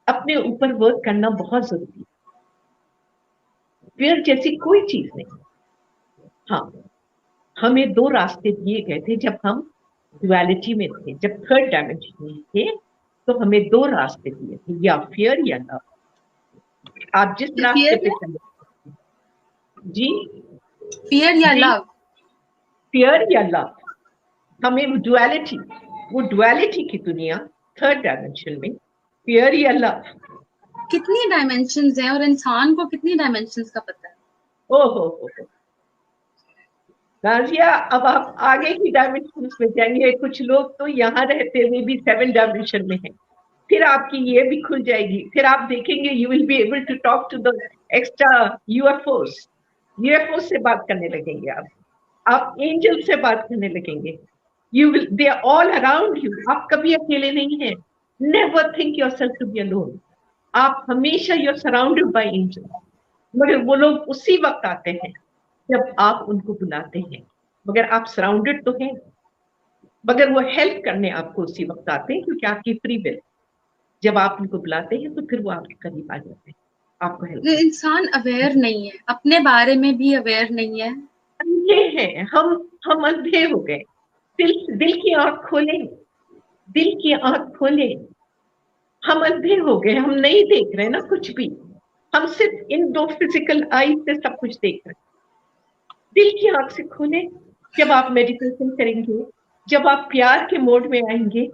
अपने ऊपर वर्क करना बहुत जरूरी है। फियर जैसी कोई चीज नहीं। हाँ, हमें दो रास्ते दिए गए थे जब हम ड्युअलिटी में थे, जब थर्ड डायमेंशन में थे, तो हमें दो रास्ते दिए थे, या फियर या लव। आप जिस रास्ते पे चले, जी, फियर या लव, फियर या लव, हमें डुअलिटी, वो डुअलिटी की दुनिया थर्ड डायमेंशन में, फियर या लव। कितनी डायमेंशंस हैं और इंसान को कितनी डायमेंशंस का पता है? ओहो नाजिया, अब आप आगे की डायमेंशन में जाएंगे। कुछ लोग तो यहाँ रहते हुए भी 7 डायमेंशन में हैं, फिर आपकी ये भी खुल जाएगी, फिर आप देखेंगे you will be able to talk to the extra UFOs, UFO से बात करने लगेंगे आप एंजल से बात करने लगेंगे, you will, they are all around you, आप कभी अकेले नहीं हैं। Never think yourself to be alone, आप हमेशा you are surrounded by angel, मगर वो लोग उसी वक्त आते हैं जब आप उनको बुलाते हैं, मगर आप सराउंडेड तो हैं, मगर वो हेल्प करने आपको उसी वक्त आते हैं, क्योंकि आपकी फ्री विल, जब आप उनको बुलाते हैं तो फिर वो आपके करीब आ जाते हैं, आपको हेल्प। इंसान अवेयर नहीं है, अपने बारे में भी अवेयर नहीं है। ये है, हम अंधे हो गए। दिल की आंख खोले, दिल की आंख खोले, हम अंधे हो गए, हम नहीं देख रहे ना कुछ भी, हम सिर्फ इन दो फिजिकल आई से सब कुछ देख रहे हैं। दिल की आंख से खोले, जब आप मेडिटेशन करेंगे, जब आप प्यार के मोड में आएंगे,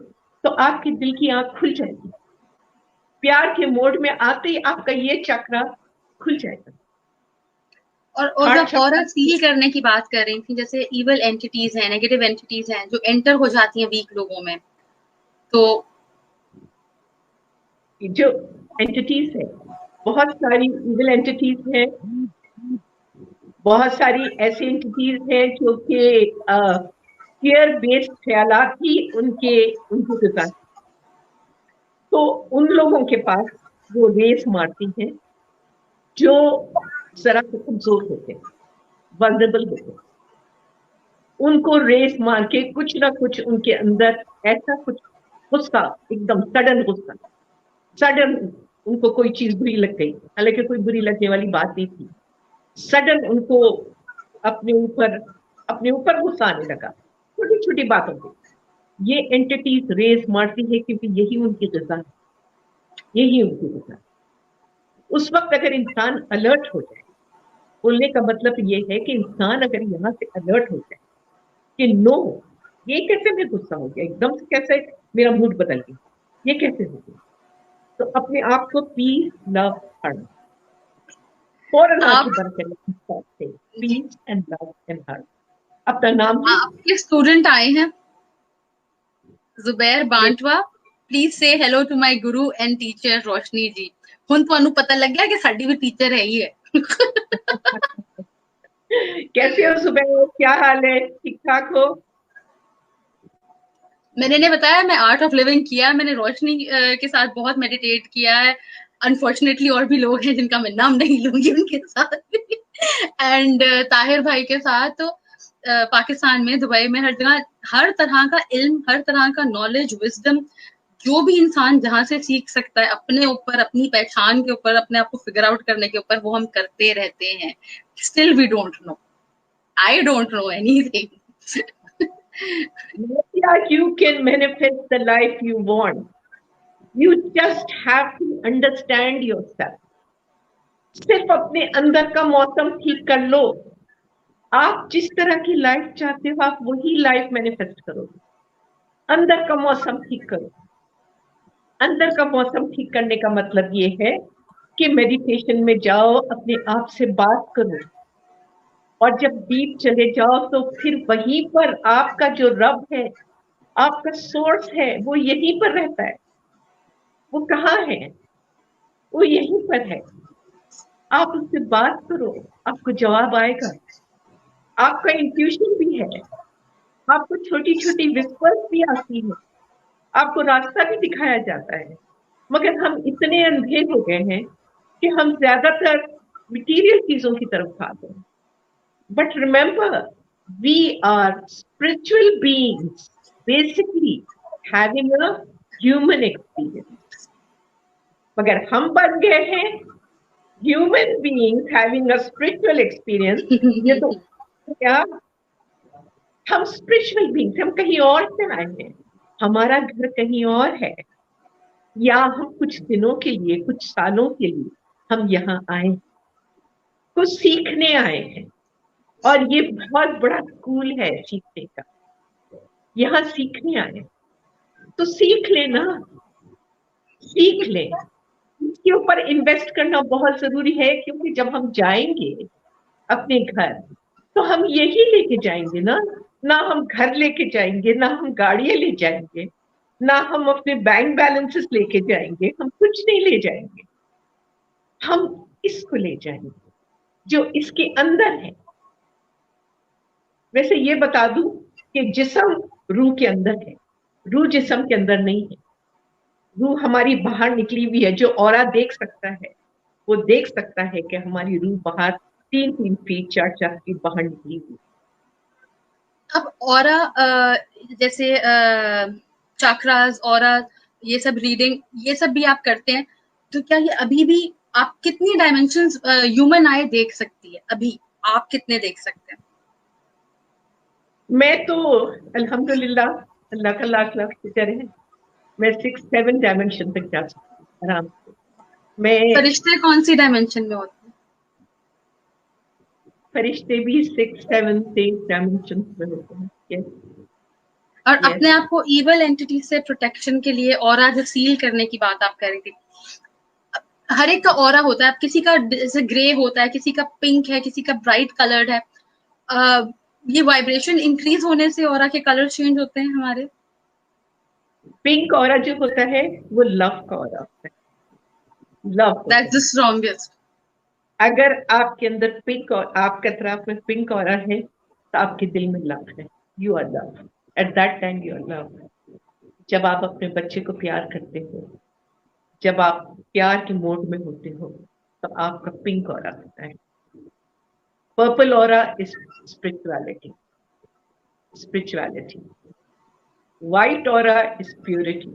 तो आपकी दिल की आंख खुल जाएगी। प्यार के मोड में आते ही आपका ये चक्रा खुल जाएगा। और जब ऑरा सील करने की बात कर रही थी, जैसे इविल एंटिटीज हैं, नेगेटिव एंटिटीज हैं जो एंटर हो जाती हैं वीक लोगों में, तो जो एंटिटीज है, बहुत सारी इविल एंटिटीज हैं, बहुत सारी ऐसी एंटिटीज हैं जो कि फियर बेस्ड ख्यालात ही उनके गुजार, तो उन लोगों के पास वो रेस मारती हैं जो जरा से कमजोर होते हैं, वल्नरेबल होते हैं, उनको रेस मार के कुछ ना कुछ उनके अंदर ऐसा कुछ गुस्सा, एकदम सडन गुस्सा, सडन उनको कोई चीज बुरी लग गई, हालांकि कोई बुरी लगने वाली बात नहीं थी, सडन उनको अपने ऊपर गुस्सा आने लगा, छोटी छोटी बातों पे। ये एंटिटीज रेस मारती है क्योंकि यही उनकी ग़िज़ा है, यही उनकी ग़िज़ा है। उस वक्त अगर इंसान अलर्ट हो जाए, बोलने का मतलब ये है कि इंसान अगर यहाँ से अलर्ट हो जाए कि नो, ये कैसे मैं गुस्सा हो गया, एकदम से कैसे मेरा मूड बदल गया, ये कैसे हो गया, तो अपने आप को पीस लव हर्ट, फौरन आगे बढ़ के peace and love and hurt. अपना नाम है, आपके स्टूडेंट आए हैं Zubair Bantwa, please say hello to my guru and teacher Roshni ji. हुन तुहानू पता लग गया कि साडी भी टीचर है ही है। कैसे हो जुबैर, क्या हाल है, ठीक ठाक हो? मैंने नहीं बताया, मैं आर्ट ऑफ लिविंग किया है, मैंने रोशनी के साथ बहुत मेडिटेट किया है। अनफॉर्चुनेटली और भी लोग हैं जिनका मैं नाम नहीं लूंगी उनके साथ एंड ताहिर भाई के साथ। तो पाकिस्तान में, दुबई में, हर जगह हर तरह का इल्म, हर तरह का नॉलेज, विजडम, जो भी इंसान जहां से सीख सकता है अपने ऊपर, अपनी पहचान के ऊपर, अपने आप को फिगर आउट करने के ऊपर, वो हम करते रहते हैं। Still we don't know, I don't know anything. Yeah, you can manifest the life you want. You just have to understand yourself. सिर्फ अपने अंदर का मौसम ठीक कर लो। आप जिस तरह की लाइफ चाहते हो, आप वही लाइफ मैनिफेस्ट करोगे। अंदर का मौसम ठीक करो। अंदर का मौसम ठीक करने का मतलब ये है कि मेडिटेशन में जाओ, अपने आप से बात करो, और जब डीप चले जाओ तो फिर वहीं पर आपका जो रब है, आपका सोर्स है, वो यहीं पर रहता है। वो कहाँ है? वो यहीं पर है। आप उससे बात करो, आपको जवाब आएगा। आपका इंट्यूशन भी है, आपको छोटी छोटी विस्पर्स भी आती है, आपको रास्ता भी दिखाया जाता है। मगर हम इतने अंधे हो गए हैं कि हम ज्यादातर मटीरियल चीजों की तरफ भाग रहे हैं। But remember, we are spiritual beings, basically having a human experience. मगर हम बन गए हैं human beings having a spiritual experience. ये तो क्या, हम स्पिरिचुअल बीइंग्स, हम कहीं और से आए हैं, हमारा घर कहीं और है, या हम कुछ दिनों के लिए, कुछ सालों के लिए हम यहाँ आए, कुछ सीखने आए हैं। और ये बहुत बड़ा स्कूल है सीखने का। यहाँ सीखने आए, तो सीख लेना, सीख ले। इसके ऊपर इन्वेस्ट करना बहुत जरूरी है, क्योंकि जब हम जाएंगे अपने घर, तो हम यही लेके जाएंगे ना। ना हम घर लेके जाएंगे, ना हम गाड़ियां ले जाएंगे, ना हम अपने बैंक बैलेंसेस लेके जाएंगे, हम कुछ नहीं ले जाएंगे। हम इसको ले जाएंगे जो इसके अंदर है। वैसे ये बता दूं कि जिस्म रूह के अंदर है, रूह जिस्म के अंदर नहीं है। रूह हमारी बाहर निकली हुई है। जो औरा देख सकता है, वो देख सकता है कि हमारी रूह बाहर 3-3 फीट, 4-4 फीट बाहर निकली हुई। अब ऑरा, जैसे चाक्रास, ऑरा, ये सब रीडिंग, ये सब भी आप करते हैं, तो क्या ये अभी भी आप कितनी डायमेंशंस ह्यूमन आई देख सकती है? अभी आप कितने देख सकते हैं? मैं तो अल्हम्दुलिल्लाह, अल्लाह का लाख लाख शुक्र है, मैं 6-7 डायमेंशन तक जा सकती हूँ आराम से। मैं फरिश्ते कौन सी डायमेंशन में होते हैं? फरिश्ते भी 6-7 डायमेंशन में होते हैं। यस, और अपने यस। आप को इवल एंटिटी से प्रोटेक्शन के लिए ऑरा जो सील करने की बात आप कर रही थी, हर एक का ऑरा होता है। अब किसी का जैसे ग्रे होता है, किसी का पिंक है, किसी का ब्राइट कलर्ड है। ये वाइब्रेशन इंक्रीज होने से ऑरा के कलर चेंज होते हैं हमारे। पिंक ऑरा जो होता है वो लव का ऑरा होता है। लव होता दैट्स द है। स्ट्रॉन्गेस्ट। अगर आपके अंदर पिंक और आपके तरफ में पिंक ऑरा है, तो आपके दिल में लव है। You are love, at that time you are love. जब आप अपने बच्चे को प्यार करते हो, जब आप प्यार के मोड में होते हो, तो आपका पिंक ऑरा होता है। Purple aura is spirituality, spirituality. White aura is purity,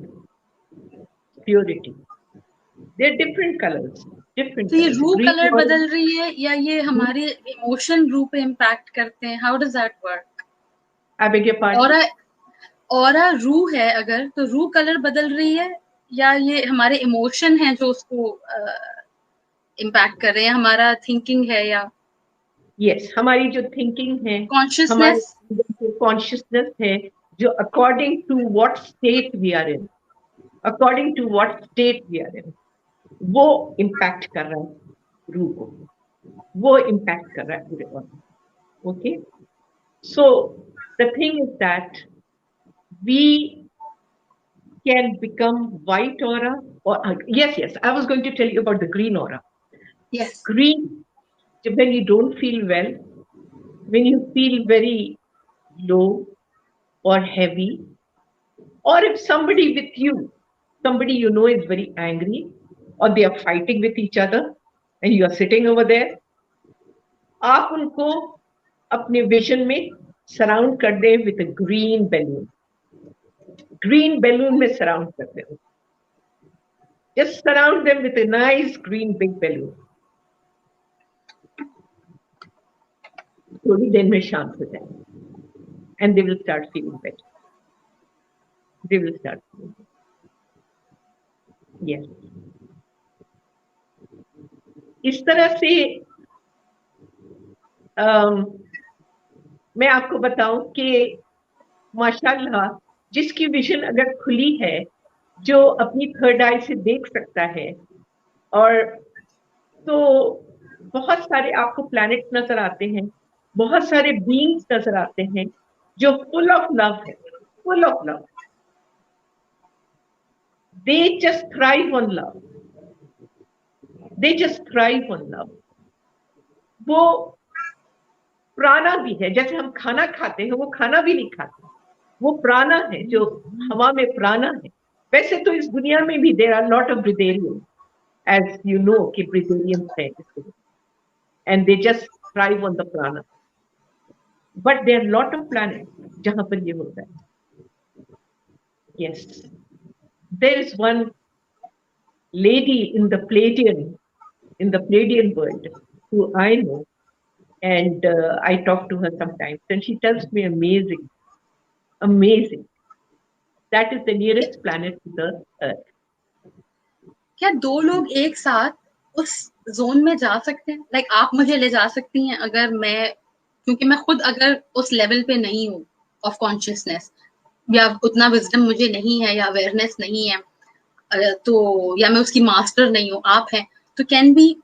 purity. They different colours, different तो ये कलर्स। रू ग्रीन कलर ऑरा, बदल रही है, या ये हमारे इमोशन रू पे इम्पैक्ट करते हैं? How does that work? I beg your pardon. Aura, aura रू है अगर, तो रू कलर बदल रही है, या ये हमारे इमोशन हैं जो उसको इम्पैक्ट कर रहे हैं, हमारा थिंकिंग है, या यस, हमारी जो थिंकिंग है, हमारे कॉन्शियसनेस? जो कॉन्शियसनेस है, जो according to what state we are in, according to what state we are in, वो इम्पैक्ट कर रहा है रूह को, वो इम्पैक्ट कर रहा है पूरे organ. Okay, so the thing is that we can become white aura, or yes, I was going to tell you about the green aura. Yes. Green, when you don't feel well, when you feel very low or heavy, or if somebody with you, somebody you know is very angry, or they are fighting with each other and you are sitting over there, आप उनको अपने vision में surround कर दें with a green balloon. Green balloon में surround कर दें. Just surround them with a nice green big balloon. थोड़ी देर में शांत हो जाएंगे. And they will start feeling better. They will start feeling better. Yes. इस तरह से मैं आपको बताऊं कि माशाल्लाह जिसकी विजन अगर खुली है, जो अपनी थर्ड आई से देख सकता है, और तो बहुत सारे आपको प्लैनेट नजर आते हैं, बहुत सारे बीइंग्स नजर आते हैं जो फुल ऑफ लव है, full of love. They just thrive on love. They just thrive on love. वो प्राणा भी है. जैसे हम खाना खाते हैं, वो खाना भी नहीं खाते, वो प्राणा है, जो हवा में प्राणा है. वैसे तो इस दुनिया में भी there are lot of breatharian, as you know कि ब्रिदेरियंस है and they just thrive on the prana. But there are lot of planet जहां पर ये होता है. Yes, there is one lady in the Pleiadian world who I know, and I talk to her sometimes, and she tells me amazing. That is the nearest planet to the Earth. क्या दो लोग एक साथ उस zone में जा सकते हैं? लाइक आप मुझे ले जा सकती हैं अगर मैं, क्योंकि मैं खुद अगर उस लेवल पे नहीं हूँ ऑफ कॉन्शियसनेस, या उतना विजडम मुझे नहीं है, या अवेयरनेस नहीं है, तो या मैं उसकी मास्टर नहीं हूँ, आप हैं, तो can be,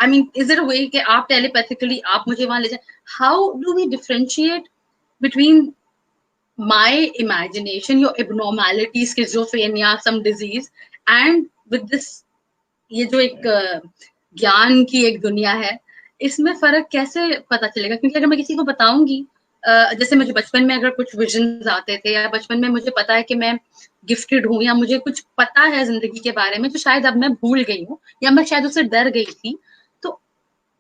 I mean is it a way कि आप टेलीपैथिकली आप मुझे वहां ले जाए? How do we differentiate between my imagination, your abnormalities, schizophrenia, some disease, and with this, ये जो एक ज्ञान की एक दुनिया है, इसमें फर्क कैसे पता चलेगा? क्योंकि अगर मैं किसी को बताऊंगी, जैसे मुझे बचपन में अगर कुछ विजन्स आते थे, या बचपन में मुझे पता है कि मैं गिफ्टेड हूँ, या मुझे कुछ पता है जिंदगी के बारे में जो शायद अब मैं भूल गई हूँ, या मैं शायद उससे डर गई थी, तो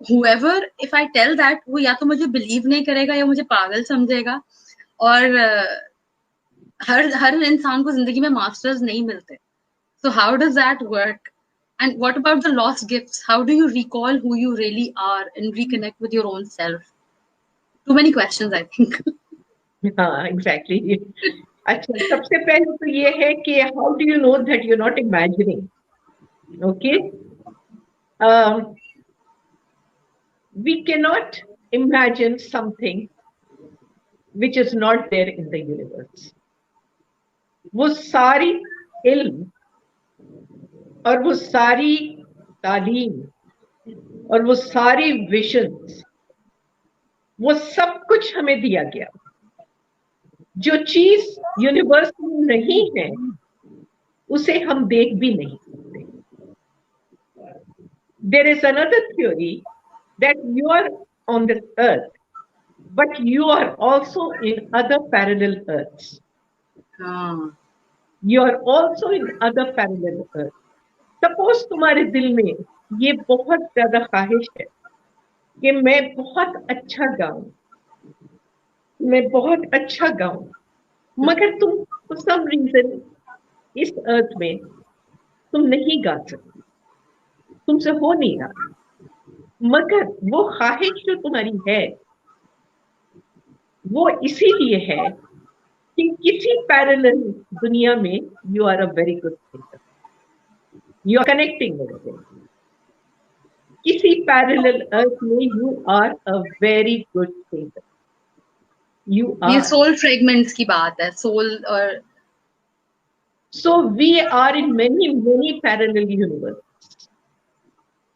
whoever if I tell that, वो या तो मुझे बिलीव नहीं करेगा या मुझे पागल समझेगा. और हर इंसान को जिंदगी में मास्टर्स नहीं मिलते. So how does that work? And what about the lost gifts? How do you recall who you really are and reconnect with your own self? Too many questions, I think. हाँ, exactly. अच्छा, सबसे पहले तो ये है कि how do you know that you're not imagining? Okay. We cannot imagine something which is not there in the universe. वो सारी इल्म और वो सारी तालीम और वो सारी विजन्स, वो सब कुछ हमें दिया गया. जो चीज यूनिवर्स में नहीं है उसे हम देख भी नहीं सकते. There is another theory that you are on this earth, but you are also in other parallel earths. You are also in other parallel earths. Suppose तुम्हारे दिल में ये बहुत ज्यादा ख्वाहिश है कि मैं बहुत अच्छा गाऊं, मैं बहुत अच्छा गाऊं, मगर तुम for some reason इस अर्थ में तुम नहीं गा सकते, तुमसे हो नहीं रहा. मगर वो ख्वाहिश जो तुम्हारी है वो इसीलिए है कि किसी पैरेलल दुनिया में you are a very good thinker, you are connecting with it. किसी पैरेलल अर्थ में you are a very good thinker. You are. ये सोल फ्रेगमेंट्स की बात है, सोल. और so we are in many many parallel universe.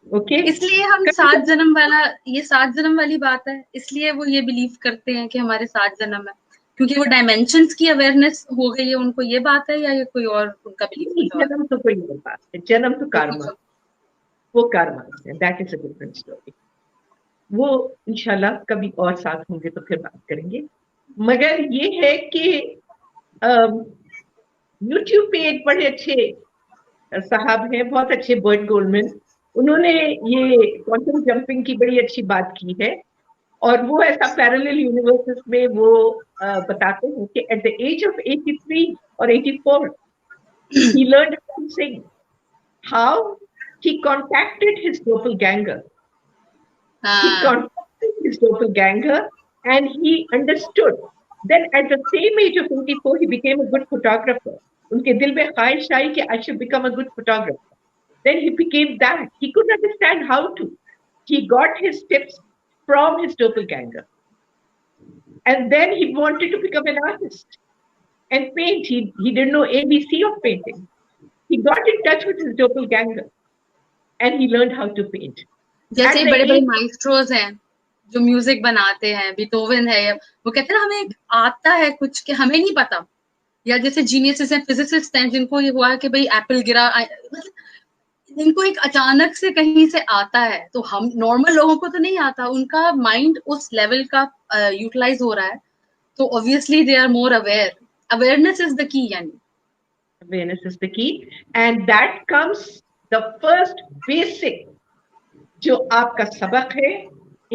Okay, इसलिए हम 7 जन्म वाला, ये 7 जन्म वाली बात है, इसलिए वो ये बिलीव करते हैं कि हमारे 7 जन्म है, क्योंकि वो डायमेंशंस की अवेयरनेस हो गई है उनको. ये बात है, या ये कोई और उनका बिलीव? जन्म तो कोई और बात है. जन्म तो कर्मा, वो कर्मा है. That is a different story. वो इंशाल्लाह कभी और साथ होंगे तो फिर बात करेंगे. मगर ये है कि यूट्यूब पे एक बड़े अच्छे साहब हैं, बहुत अच्छे, बर्ट गोल्डमैन, उन्होंने ये क्वांटम जंपिंग की बड़ी अच्छी बात की है। और वो ऐसा पैरेलल यूनिवर्सेस में वो बताते हैं कि एट द एज ऑफ 83 और 84 he learned something, how he contacted his doppelganger. He contacted his doppelganger and he understood. Then at the same age of 84 he became a good photographer. उनके दिल में ख्वाहिश आई कि I should become a good photographer. Then he became that. He couldn't understand how to. He got his tips from his doppelganger. And then he wanted to become an artist and paint. He didn't know ABC of painting. He got in touch with his doppelganger and he learned how to paint. जैसे बड़े बड़े maestros हैं जो music बनाते हैं, Beethoven है, वो कहते हैं ना हमें आता है कुछ कि हमें नहीं पता, या जैसे जीनियसेस हैं, फिजिसिस्ट हैं जिनको ये हुआ कि भाई एप्पल गिरा, इनको एक अचानक से कहीं से आता है, तो हम नॉर्मल लोगों को तो नहीं आता, उनका माइंड उस लेवल का यूटिलाइज हो रहा है, तो obviously they are more aware. Awareness is the key, यानी awareness is the key, and that comes the first basic जो आपका सबक है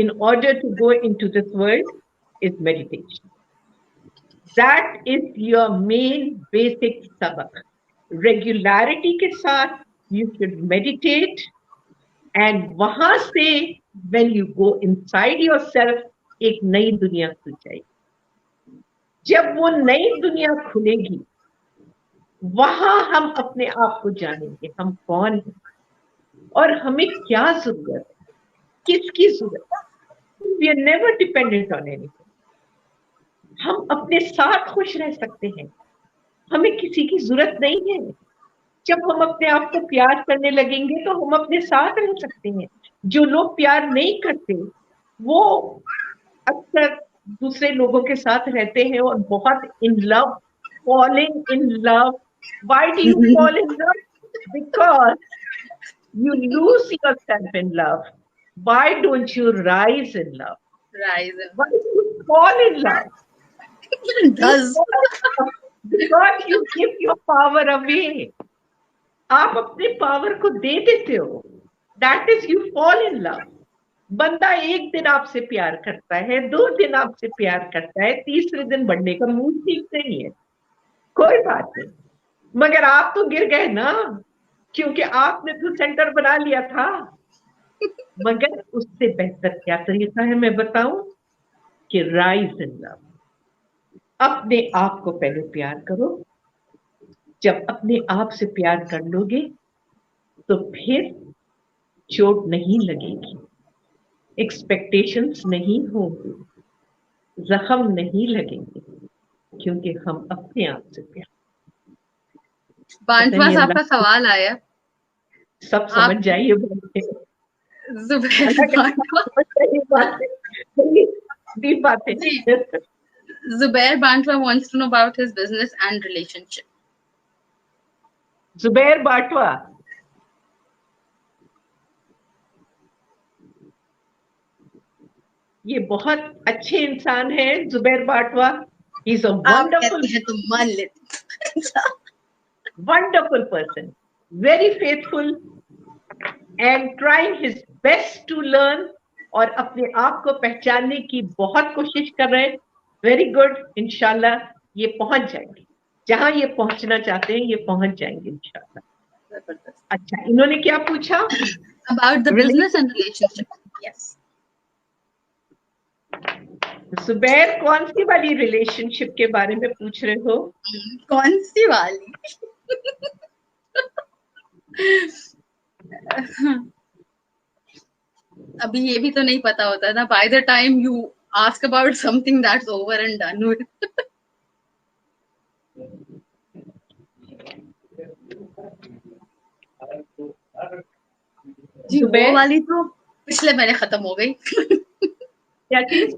in order to go into this world is meditation. That is your main basic sabak. Regularity के साथ you should meditate, and वहां से when you go inside yourself एक नई दुनिया खुल जाएगी. जब वो नई दुनिया खुलेगी वहां हम अपने आप को जानेंगे, हम कौन हैं और हमें क्या जरूरत है, किसकी जरूरत है. We are never dependent on anything. हम अपने साथ खुश रह सकते हैं, हमें किसी की जरूरत नहीं है. जब हम अपने आप को प्यार करने लगेंगे तो हम अपने साथ रह सकते हैं. जो लोग प्यार नहीं करते वो अक्सर दूसरे लोगों के साथ रहते हैं और बहुत in love, falling in love. Why do you fall in love? Because you lose yourself in love. Why don't you rise in love? Why do you fall in love? It does. Because you give your power away. आप अपने power को दे देते हो. That is you fall in love. बंदा एक दिन आपसे प्यार करता है, 2 दिन आपसे प्यार करता है, तीसरे दिन बढ़ने का मूड ठीक नहीं है, कोई बात नहीं, मगर आप तो गिर गए ना, क्योंकि आपने तो सेंटर बना लिया था. मगर उससे बेहतर क्या तरीका है मैं बताऊं कि राइज इन लव. अपने आप को पहले प्यार करो. जब अपने आप से प्यार कर लोगे तो फिर चोट नहीं लगेगी, एक्सपेक्टेशंस नहीं होंगी, जख्म नहीं लगेंगे, क्योंकि हम अपने आप से प्यार. बांटवा साहब का सवाल आया, सब समझ जाइए. Zubair Bantwa wants to know about his business and relationship. Zubair Bantwa, ये बहुत अच्छे इंसान है. Zubair Batwa is a wonderful, wonderful person, very faithful and trying his best to learn, और अपने आप को पहचानने की बहुत कोशिश कर रहे हैं. Very good. इंशाल्लाह ये पहुंच जाएंगे जहां ये पहुंचना चाहते हैं, ये पहुंच जाएंगे इंशाल्लाह. अच्छा, इन्होंने क्या पूछा? About the business and relationship. Yes. Zubair, कौन सी वाली रिलेशनशिप के बारे में पूछ रहे हो? कौन सी वाली? अभी ये भी तो नहीं पता होता ना. By the time you ask about something that's over and done with. जी वो वाली तो पिछले महीने खत्म हो गई. क्या चीज?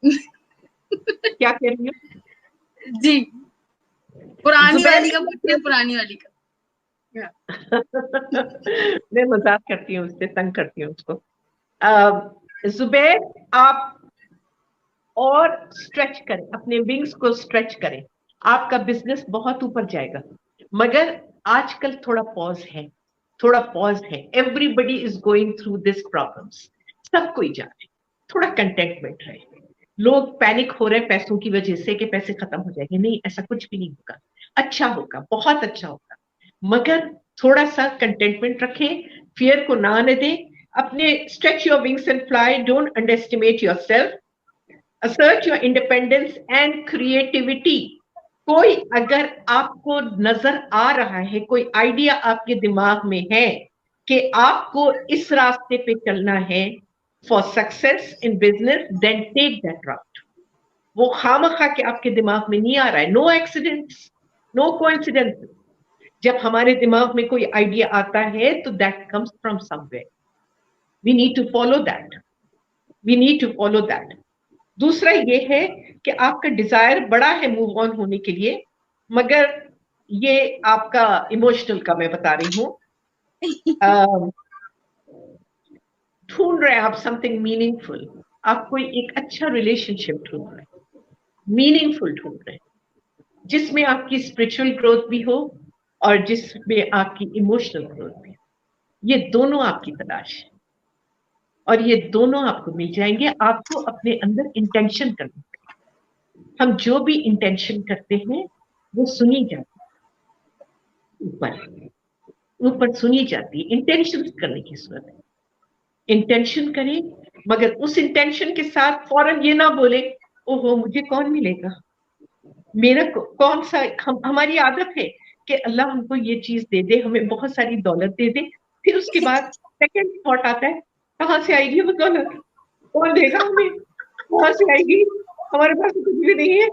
क्या कह रही हो जी? पुरानी वाली का पूछते हैं, पुरानी वाली का. मैं मजाक करती हूँ, उससे तंग करती हूँ उसको. जुबैर, आप और स्ट्रेच करें, अपने विंग्स को स्ट्रेच करें. आपका बिजनेस बहुत ऊपर जाएगा। मगर आजकल थोड़ा पॉज है। Everybody is going through this problems, सब कोई जाने, थोड़ा कंटेंटमेंट रहे। लोग पैनिक हो रहे हैं पैसों की वजह से कि पैसे खत्म हो जाएंगे, नहीं, ऐसा कुछ भी नहीं होगा, अच्छा होगा, बहुत अच्छा होगा। मगर थोड़ा सा कंटेंटमेंट रखें, फियर को ना आने दें, अपने stretch your wings and fly, don't under estimate your self, assert your independence and creativity। कोई अगर आपको नजर आ रहा है, कोई आइडिया आपके दिमाग में है कि आपको इस रास्ते पे चलना है for success in business, then take that route. वो खामखा के आपके दिमाग में नहीं आ रहा है। No accidents, no coincidence. जब हमारे दिमाग में कोई आइडिया आता है तो that comes from somewhere, we need to follow that, we need to follow that. दूसरा ये है कि आपका डिजायर बड़ा है मूव ऑन होने के लिए, मगर ये आपका इमोशनल का मैं बता रही हूं, ढूंढ रहे हैं आप समथिंग मीनिंगफुल, आप कोई एक अच्छा रिलेशनशिप ढूंढ रहे हैं, मीनिंगफुल ढूंढ रहे हैं, जिसमें आपकी स्पिरिचुअल ग्रोथ भी हो और जिसमें आपकी इमोशनल ग्रोथ भी हो। ये दोनों आपकी तलाश है और ये दोनों आपको मिल जाएंगे। आपको अपने अंदर इंटेंशन करनी पड़ेगी। हम जो भी इंटेंशन करते हैं वो सुनी जाती है, ऊपर ऊपर सुनी जाती है। इंटेंशन करने की जरूरत है, इंटेंशन करें, मगर उस इंटेंशन के साथ फौरन ये ना बोले ओहो मुझे कौन मिलेगा, मेरा कौन सा, हमारी आदत है कि अल्लाह हमको ये चीज दे दे, हमें बहुत सारी दौलत दे दे, फिर उसके बाद सेकंड थॉट आता है कहां से आएगी वो दौलत, कौन देगा हमें, कहां से आएगी, हमारे पास तो कुछ भी नहीं है।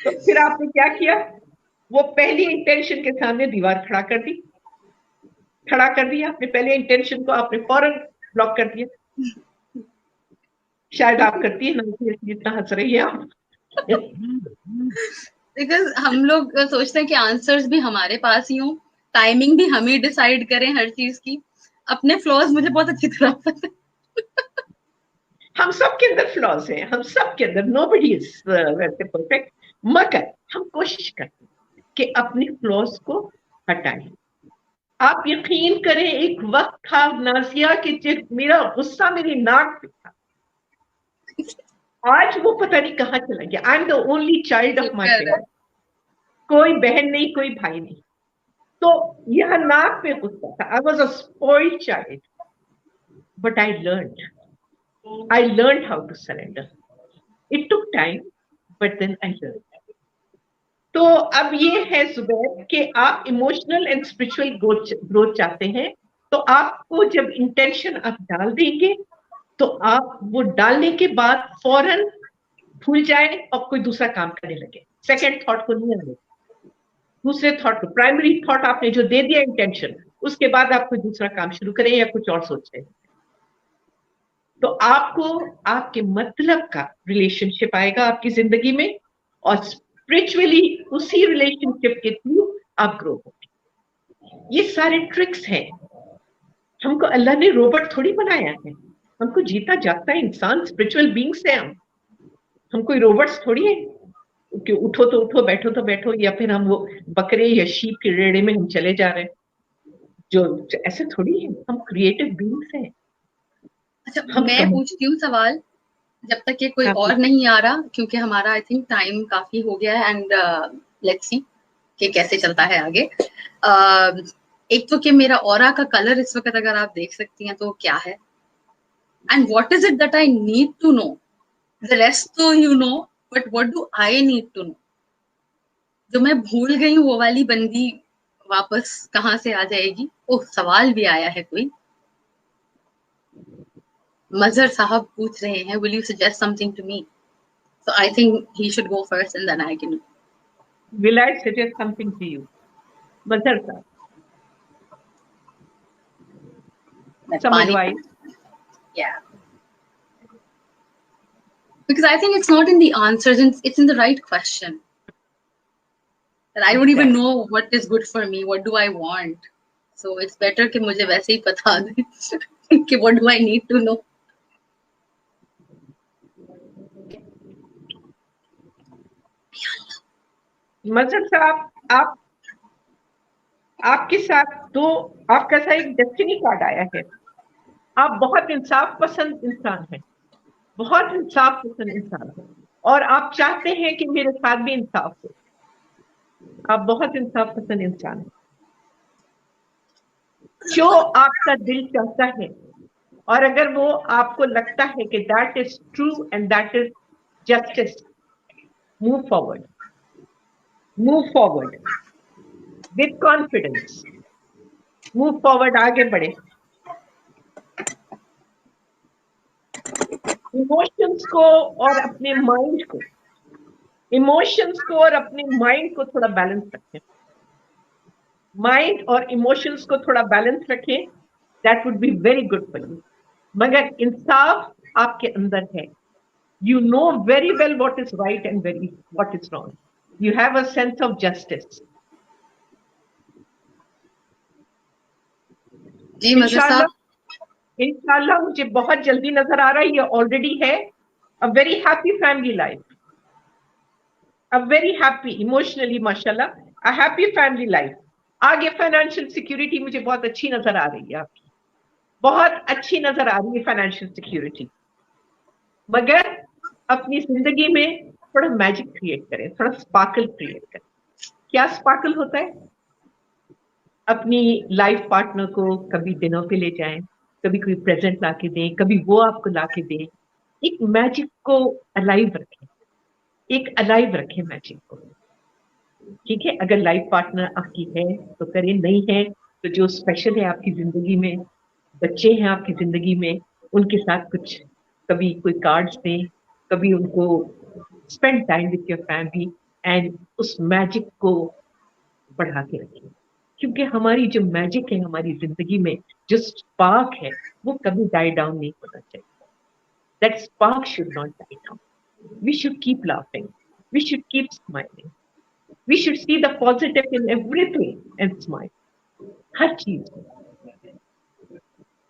तो फिर आपने क्या किया, वो पहली इंटेंशन के सामने दीवार खड़ा कर दी, खड़ा कर दिया आपने, पहले इंटेंशन को आपने फौरन ब्लॉक कर दिया। शायद आप करती है ना, जितना हंस रही है आप। बिकॉज हम लोग सोचते हैं कि आंसर्स भी हमारे पास ही हो, टाइमिंग भी हम ही डिसाइड करें हर चीज की। अपने फ्लॉज मुझे बहुत अच्छी तरह पता है। हम सब के अंदर फ्लॉज हैं, हम सब के अंदर, नोबडी इज वैसे परफेक्ट, मगर हम कोशिश करते हैं कि अपने फ्लॉज को हटाएं। आप यकीन करें, एक वक्त था नाजिया कि मेरा गुस्सा मेरी नाक पे था, आज वो पता नहीं कहां चला गया। आई am the only child of my parents, कोई बहन नहीं, कोई भाई नहीं, तो यह नाक पे गुस्सा था। I was a spoiled child, but I learn how to surrender. It took time, but then I learn. तो अब ये है जुबैर कि आप इमोशनल एंड स्पिरिचुअल ग्रोथ चाहते हैं, तो आपको जब इंटेंशन आप डाल देंगे तो आप वो डालने के बाद फौरन भूल जाए और कोई दूसरा काम करने लगे, सेकेंड थॉट को नहीं आने, दूसरे थॉट को, प्राइमरी थॉट आपने जो दे दिया इंटेंशन, उसके बाद आप कोई दूसरा काम शुरू करें या कुछ और सोचें। तो आपको आपके मतलब का रिलेशनशिप आएगा आपकी जिंदगी में, और स्पिरिचुअली उसी रिलेशनशिप के थ्रू आप ग्रो होंगे। ये सारे ट्रिक्स हैं। हमको अल्लाह ने रोबोट थोड़ी बनाया है, हमको जीता जागता इंसान, स्पिरिचुअल बींग्स है हम कोई रोबोट्स थोड़ी है कि उठो तो उठो, बैठो तो बैठो, या फिर हम वो बकरे या शीप के रेड़े में हम चले जा रहे हैं, जो ऐसे थोड़ी है, हम क्रिएटिव बींग्स हैं। अच्छा, हम मैं पूछती हूँ सवाल, जब तक ये कोई और नहीं आ रहा, क्योंकि हमारा आई थिंक टाइम काफी हो गया है, एंड लेट्स सी कि कैसे चलता है आगे। एक तो कि मेरा ऑरा का कलर इस वक्त अगर आप देख सकती हैं तो क्या है, and what is it that I need to know, the rest तो you know, but what do I need to know, जो मैं भूल गई हूँ वो वाली बंदी वापस कहाँ से आ जाएगी। ओह, सवाल भी आया है कोई, मजहर साहब पूछ रहे हैं, will you suggest something to me, so I think he should go first and then I can. Will I suggest something to you? Mazhar sir, some advice. Yeah. Because I think it's not in the answers, it's in the right question. That I don't even know what is good for me, what do I want. So it's better कि मुझे वैसे ही पता दे कि what do I need to know. मजहर साहब, आपके साथ दो, आपका सा एक डेस्टिनी कार्ड आया है। आप बहुत इंसाफ पसंद इंसान हैं, बहुत इंसाफ पसंद इंसान हैं, और आप चाहते हैं कि मेरे साथ भी इंसाफ हो। आप बहुत इंसाफ पसंद इंसान हैं। जो आपका दिल चाहता है, और अगर वो आपको लगता है कि that is true and that is justice, move forward, move forward with confidence, move forward, आगे बढ़े। इमोशंस को और अपने माइंड को, इमोशंस को और अपने माइंड को थोड़ा बैलेंस रखें, माइंड और इमोशंस को थोड़ा बैलेंस रखें, that would be very good for you. मगर इंसाफ आपके अंदर है, you know very well what is right and what is wrong, you have a sense of justice. जी मजहर इंशाल्लाह, साहब, इंशाल्लाह मुझे बहुत जल्दी नजर आ रहा है, ये ऑलरेडी है, a very happy family life, a very happy emotionally माशाल्लाह, a happy family life. आगे फाइनेंशियल सिक्योरिटी मुझे बहुत अच्छी नजर आ रही है, आपकी बहुत अच्छी नजर आ रही है फाइनेंशियल सिक्योरिटी। मगर अपनी जिंदगी में थोड़ा मैजिक क्रिएट करें, थोड़ा स्पार्कल क्रिएट करें। क्या स्पार्कल होता है? अपनी लाइफ पार्टनर को कभी डिनर पे ले जाएं, कभी कोई प्रेजेंट लाके दें, कभी वो आपको लाके दें। एक मैजिक को अलाइव रखें, एक अलाइव रखें मैजिक को। ठीक है, अगर लाइफ पार्टनर आपकी है तो करें, नहीं है तो जो स्पेशल है आपकी जिंदगी में, बच्चे हैं आपकी जिंदगी में, उनके साथ कुछ, कभी कोई कार्ड्स दें, कभी उनको spend time with your family, and उस मैजिक को बढ़ा के रखें। क्योंकि हमारी जो मैजिक है हमारी जिंदगी में, जो स्पार्क है, वो कभी डाई डाउन नहीं होना चाहिए। That spark should not die down. We should keep laughing, we should keep smiling, we should see the positive in everything and smile, हर चीज।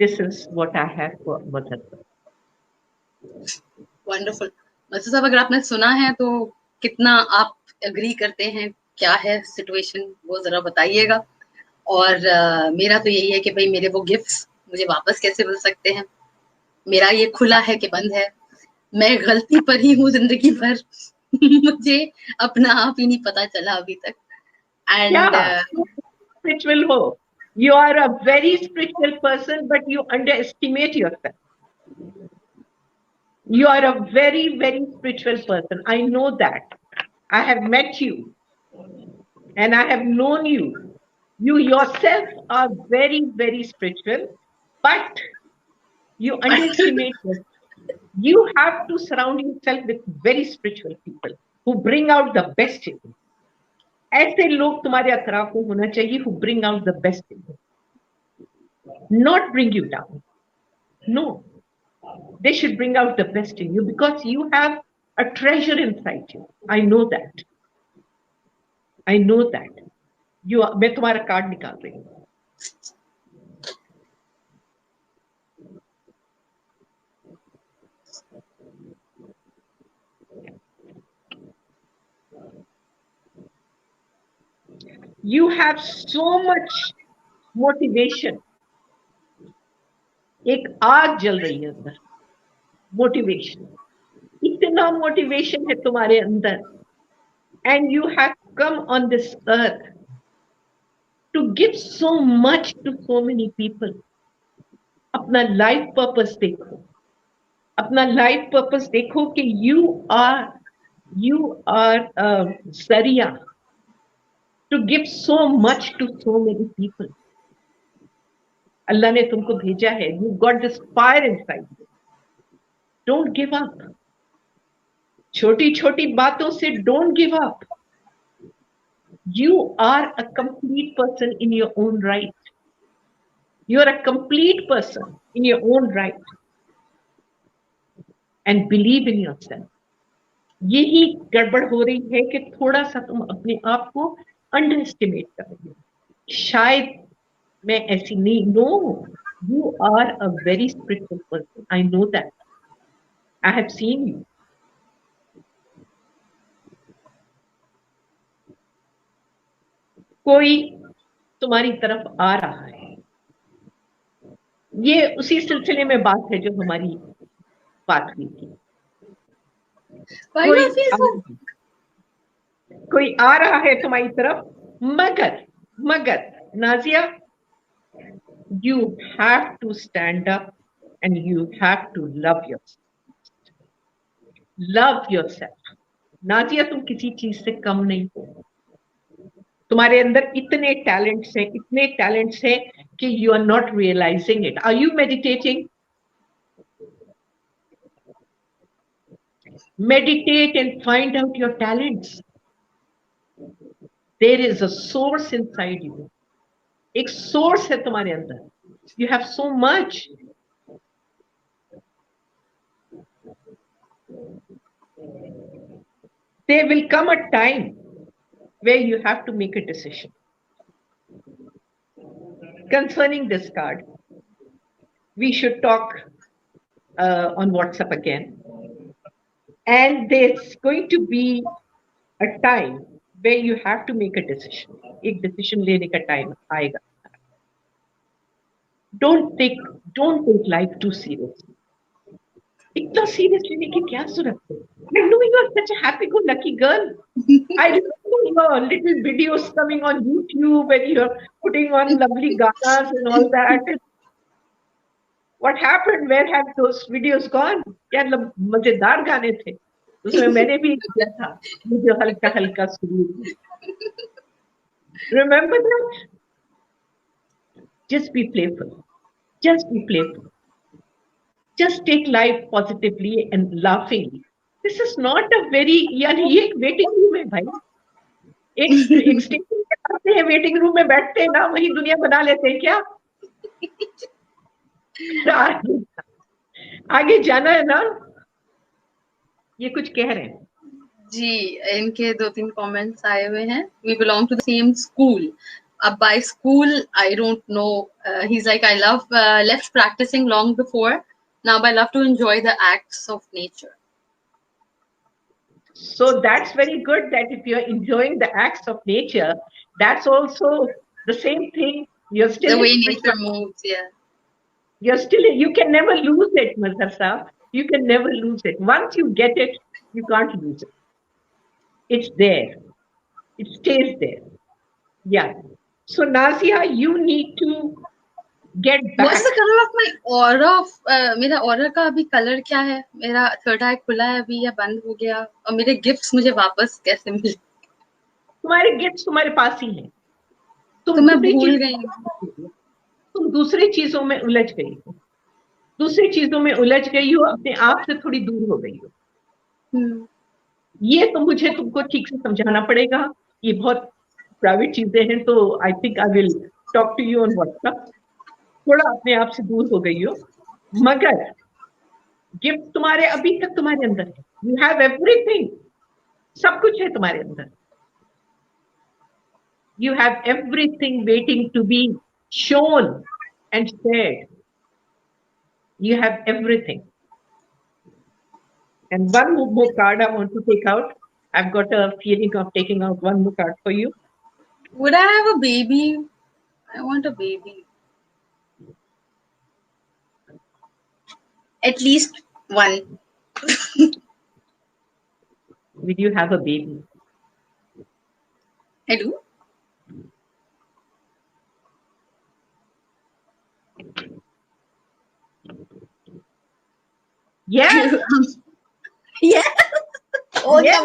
This is what I have for mother. Wonderful. Mazhar sahab, अगर आपने सुना है तो कितना आप agree करते हैं, क्या है सिचुएशन, वो जरा बताइएगा। और मेरा तो यही है कि भाई मेरे वो गिफ्ट्स मुझे वापस कैसे मिल सकते हैं। मेरा ये खुला है कि बंद है, मैं गलती पर ही हूँ जिंदगी भर। मुझे अपना आप ही नहीं पता चला अभी तक। क्या एंड स्पिरिचुअल हो? You are a very spiritual person, but you underestimate yourself. You are a very, very spiritual person. I know that. I have met you and I have known you. You yourself are very, very spiritual, but you underestimate yourself. You have to surround yourself with very spiritual people who bring out the best in you. ऐसे लोग तुम्हारे अतराफ में होना चाहिए who bring out the best in you, not bring you down. No, they should bring out the best in you because you have a treasure inside you. I know that. I know that. मैं तुम्हारा card निकाल रही हूँ। You have so much motivation. एक आग जल रही है अंदर, मोटिवेशन, इतना मोटिवेशन है तुम्हारे अंदर, and you have come on this earth to give so much to so many people. अपना लाइफ पर्पस देखो, अपना लाइफ पर्पस देखो कि you are a जरिया to give so much to so many people. अल्लाह ने तुमको भेजा है, you got this fire inside you. Don't give up. छोटी छोटी बातों से don't give up. You are a complete person in your own right. You are a complete person in your own right. And believe in yourself. यही गड़बड़ हो रही है कि थोड़ा सा तुम अपने आप को अंडर एस्टिमेट कर रही हो। शायद मैं ऐसी नहीं, no, you are a very spiritual person. I know that. I have seen you. कोई तुम्हारी तरफ आ रहा है। ये उसी सिलसिले में बात है जो हमारी बात हुई थी। कोई आ रहा है तुम्हारी तरफ, मगर Nazia, you have to stand up and you have to love yourself. Nazia, तुम किसी चीज से कम नहीं हो। तुम्हारे अंदर इतने टैलेंट्स हैं कि you are not realising it. Are you meditating? Meditate and find out your talents. There is a source inside you. एक source है तुम्हारे अंदर. You have so much. There will come a time where you have to make a decision. Concerning this card, we should talk on WhatsApp again. And there's going to be a time where you have to make a decision. एक decision लेने का time आएगा. Don't take life too seriously. इतना serious लेने की क्या जरूरत है? I know you are such a happy-go-lucky girl. I remember your little videos coming on YouTube and you're putting on lovely ganas and all that. What happened? Where have those videos gone? क्या मजेदार गाने थे. उसमें मैंने भी किया था. मुझे हल्का सुरूर. Remember that? Just be playful. Just be playful. Just take life positively and laughingly. This is not a very, यार ये एक waiting room है भाई. एक स्टेशन पे आते हैं, वेटिंग रूम में बैठते हैं ना, वही दुनिया बना लेते हैं क्या? आगे जाना है ना. ये कुछ कह रहे हैं जी. इनके 2-3 कमेंट्स आए हुए हैं. We belong to the same school. अब by school I don't know. He's like, I left practicing long before. Now I love to enjoy the acts of nature. So that's very good that if you're enjoying the acts of nature, that's also the same thing. You're still the way nature moves. Yeah. You can never lose it, Mazhar Saab. You can never lose it. Once you get it, you can't lose it. It's there. It stays there. Yeah. So Nazia, you need to get back. What's the color of my aura? मेरा aura का अभी color क्या है? मेरा third eye खुला है अभी या बंद हो गया? और मेरे gifts मुझे वापस कैसे मिले? तुम्हारे gifts तुम्हारे पास ही हैं. तो मैं भूल गई हूँ. तुम दूसरी चीजों में उलझ गई हो. अपने आप से थोड़ी दूर हो गई हो. ये तो मुझे तुमको ठीक से समझाना पड़ेगा. ये बहुत प्राइवेट चीजें हैं, तो I think I will talk to you on WhatsApp. थोड़ा अपने आप से दूर हो गई हो, मगर गिफ्ट तुम्हारे अभी तक तुम्हारे अंदर है. You have everything. सब कुछ है तुम्हारे अंदर. You have everything waiting to be shown and shared. You have everything. And one more card I want to take out. I've got a feeling of taking out one more card for you. Would I have a baby? I want a baby. At least one. Will you have a baby? I do. Yes. Yes. Oh, yes.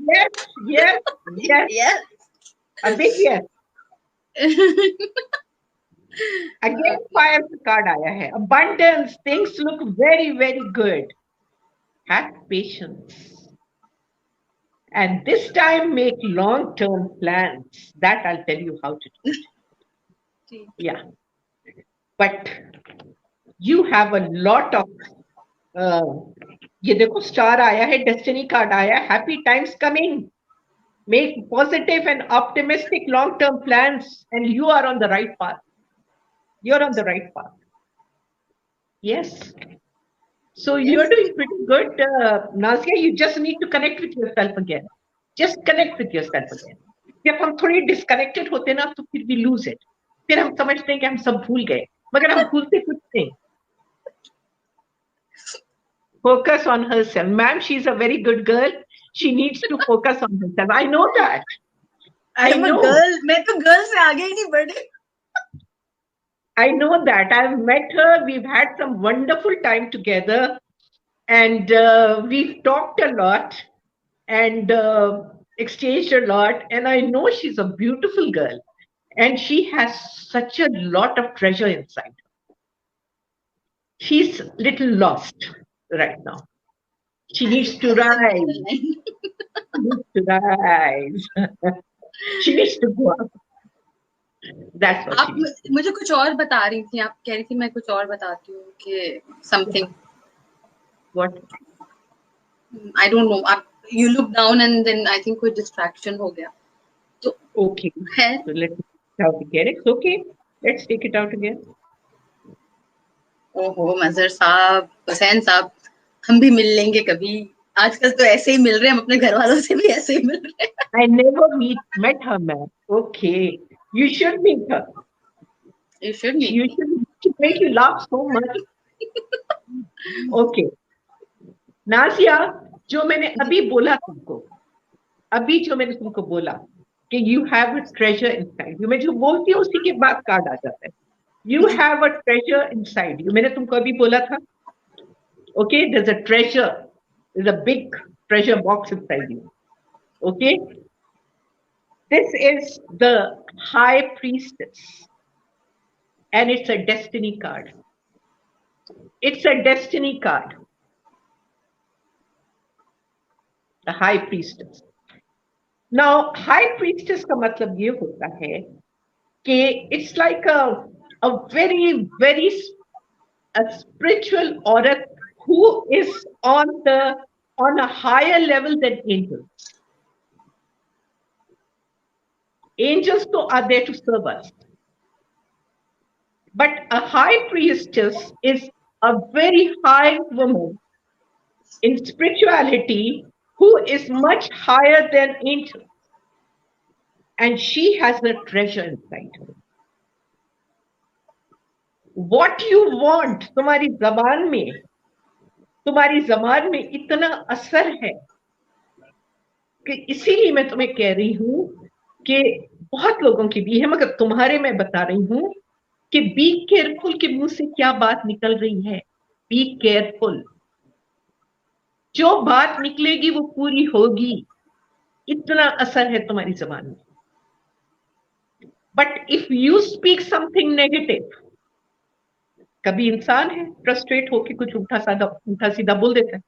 Yes. Yes. A big yes. Again, fire card आया है. Abundance. Things look very, very good. Have patience. And this time make long-term plans. That I'll tell you how to do it. Yeah. But you have a lot of ये देखो star आया है, destiny card आया, happy times coming. Make positive and optimistic long term plans and you are on the right path. You're on the right path. Yes. So you're doing pretty good, Nazia. You just need to connect with yourself again. Just connect with yourself again. जब हम थोड़ी disconnected होते ना तो फिर भी lose it, फिर हम समझते हैं कि हम सब भूल गए, मगर हम भूलते कुछ नहीं. Focus on herself. Ma'am, she's a very good girl. She needs to focus on herself. I know that. I know. मैं तो गर्ल से आगे ही नहीं बढ़ी. I know that. I've met her. We've had some wonderful time together, and we've talked a lot and exchanged a lot. And I know she's a beautiful girl, and she has such a lot of treasure inside. She's a little lost right now. She needs to rise. She needs to rise. She needs to go up. That's what आप मुझे कुछ और बता रही थी, आप कह रही थी मैं कुछ और बताती हूँ कि something. What? I don't know. आप you look down and then I think कोई distraction हो गया. तो okay. है. So let's take it out again. It's okay. Let's take it out again. ओहो मजहर साहब, हुसैन साहब, हम भी मिल लेंगे कभी. आजकल तो ऐसे ही मिल रहे हैं, हम अपने घर वालों से भी ऐसे ही मिल रहे हैं. I never met her, man. Okay. You should meet her. You should meet. You should make you laugh so much. Okay. Nasiya, जो मैंने अभी बोला तुमको, अभी जो मैंने तुमको बोला कि you have a treasure inside you, मैं जो बोलती हूँ उसी के बाद कार्ड आ जाता है. You have a treasure inside you. मैंने तुमको अभी बोला था. Okay, there's a treasure. There's a big treasure box inside you. Okay. This is the High Priestess, and it's a destiny card. It's a destiny card. The High Priestess. Now, High Priestess का मतलब ये होता है कि it's like a very, very a spiritual aurat who is on a higher level than angels. Angels are there to serve us. But a high priestess is a very high woman in spirituality who is much higher than angels. And she has a treasure inside her. What you want, तुम्हारी जबान में इतना असर है कि इसीलिए मैं तुम्हें कह रही हूं कि बहुत लोगों की भी है, मगर तुम्हारे मैं बता रही हूं कि बी केयरफुल के मुंह से क्या बात निकल रही है. Be careful. जो बात निकलेगी वो पूरी होगी. इतना असर है तुम्हारी जबान में. But if you speak something negative, कभी इंसान है फ्रस्ट्रेट होके कुछ उल्टा सीधा बोल देता है,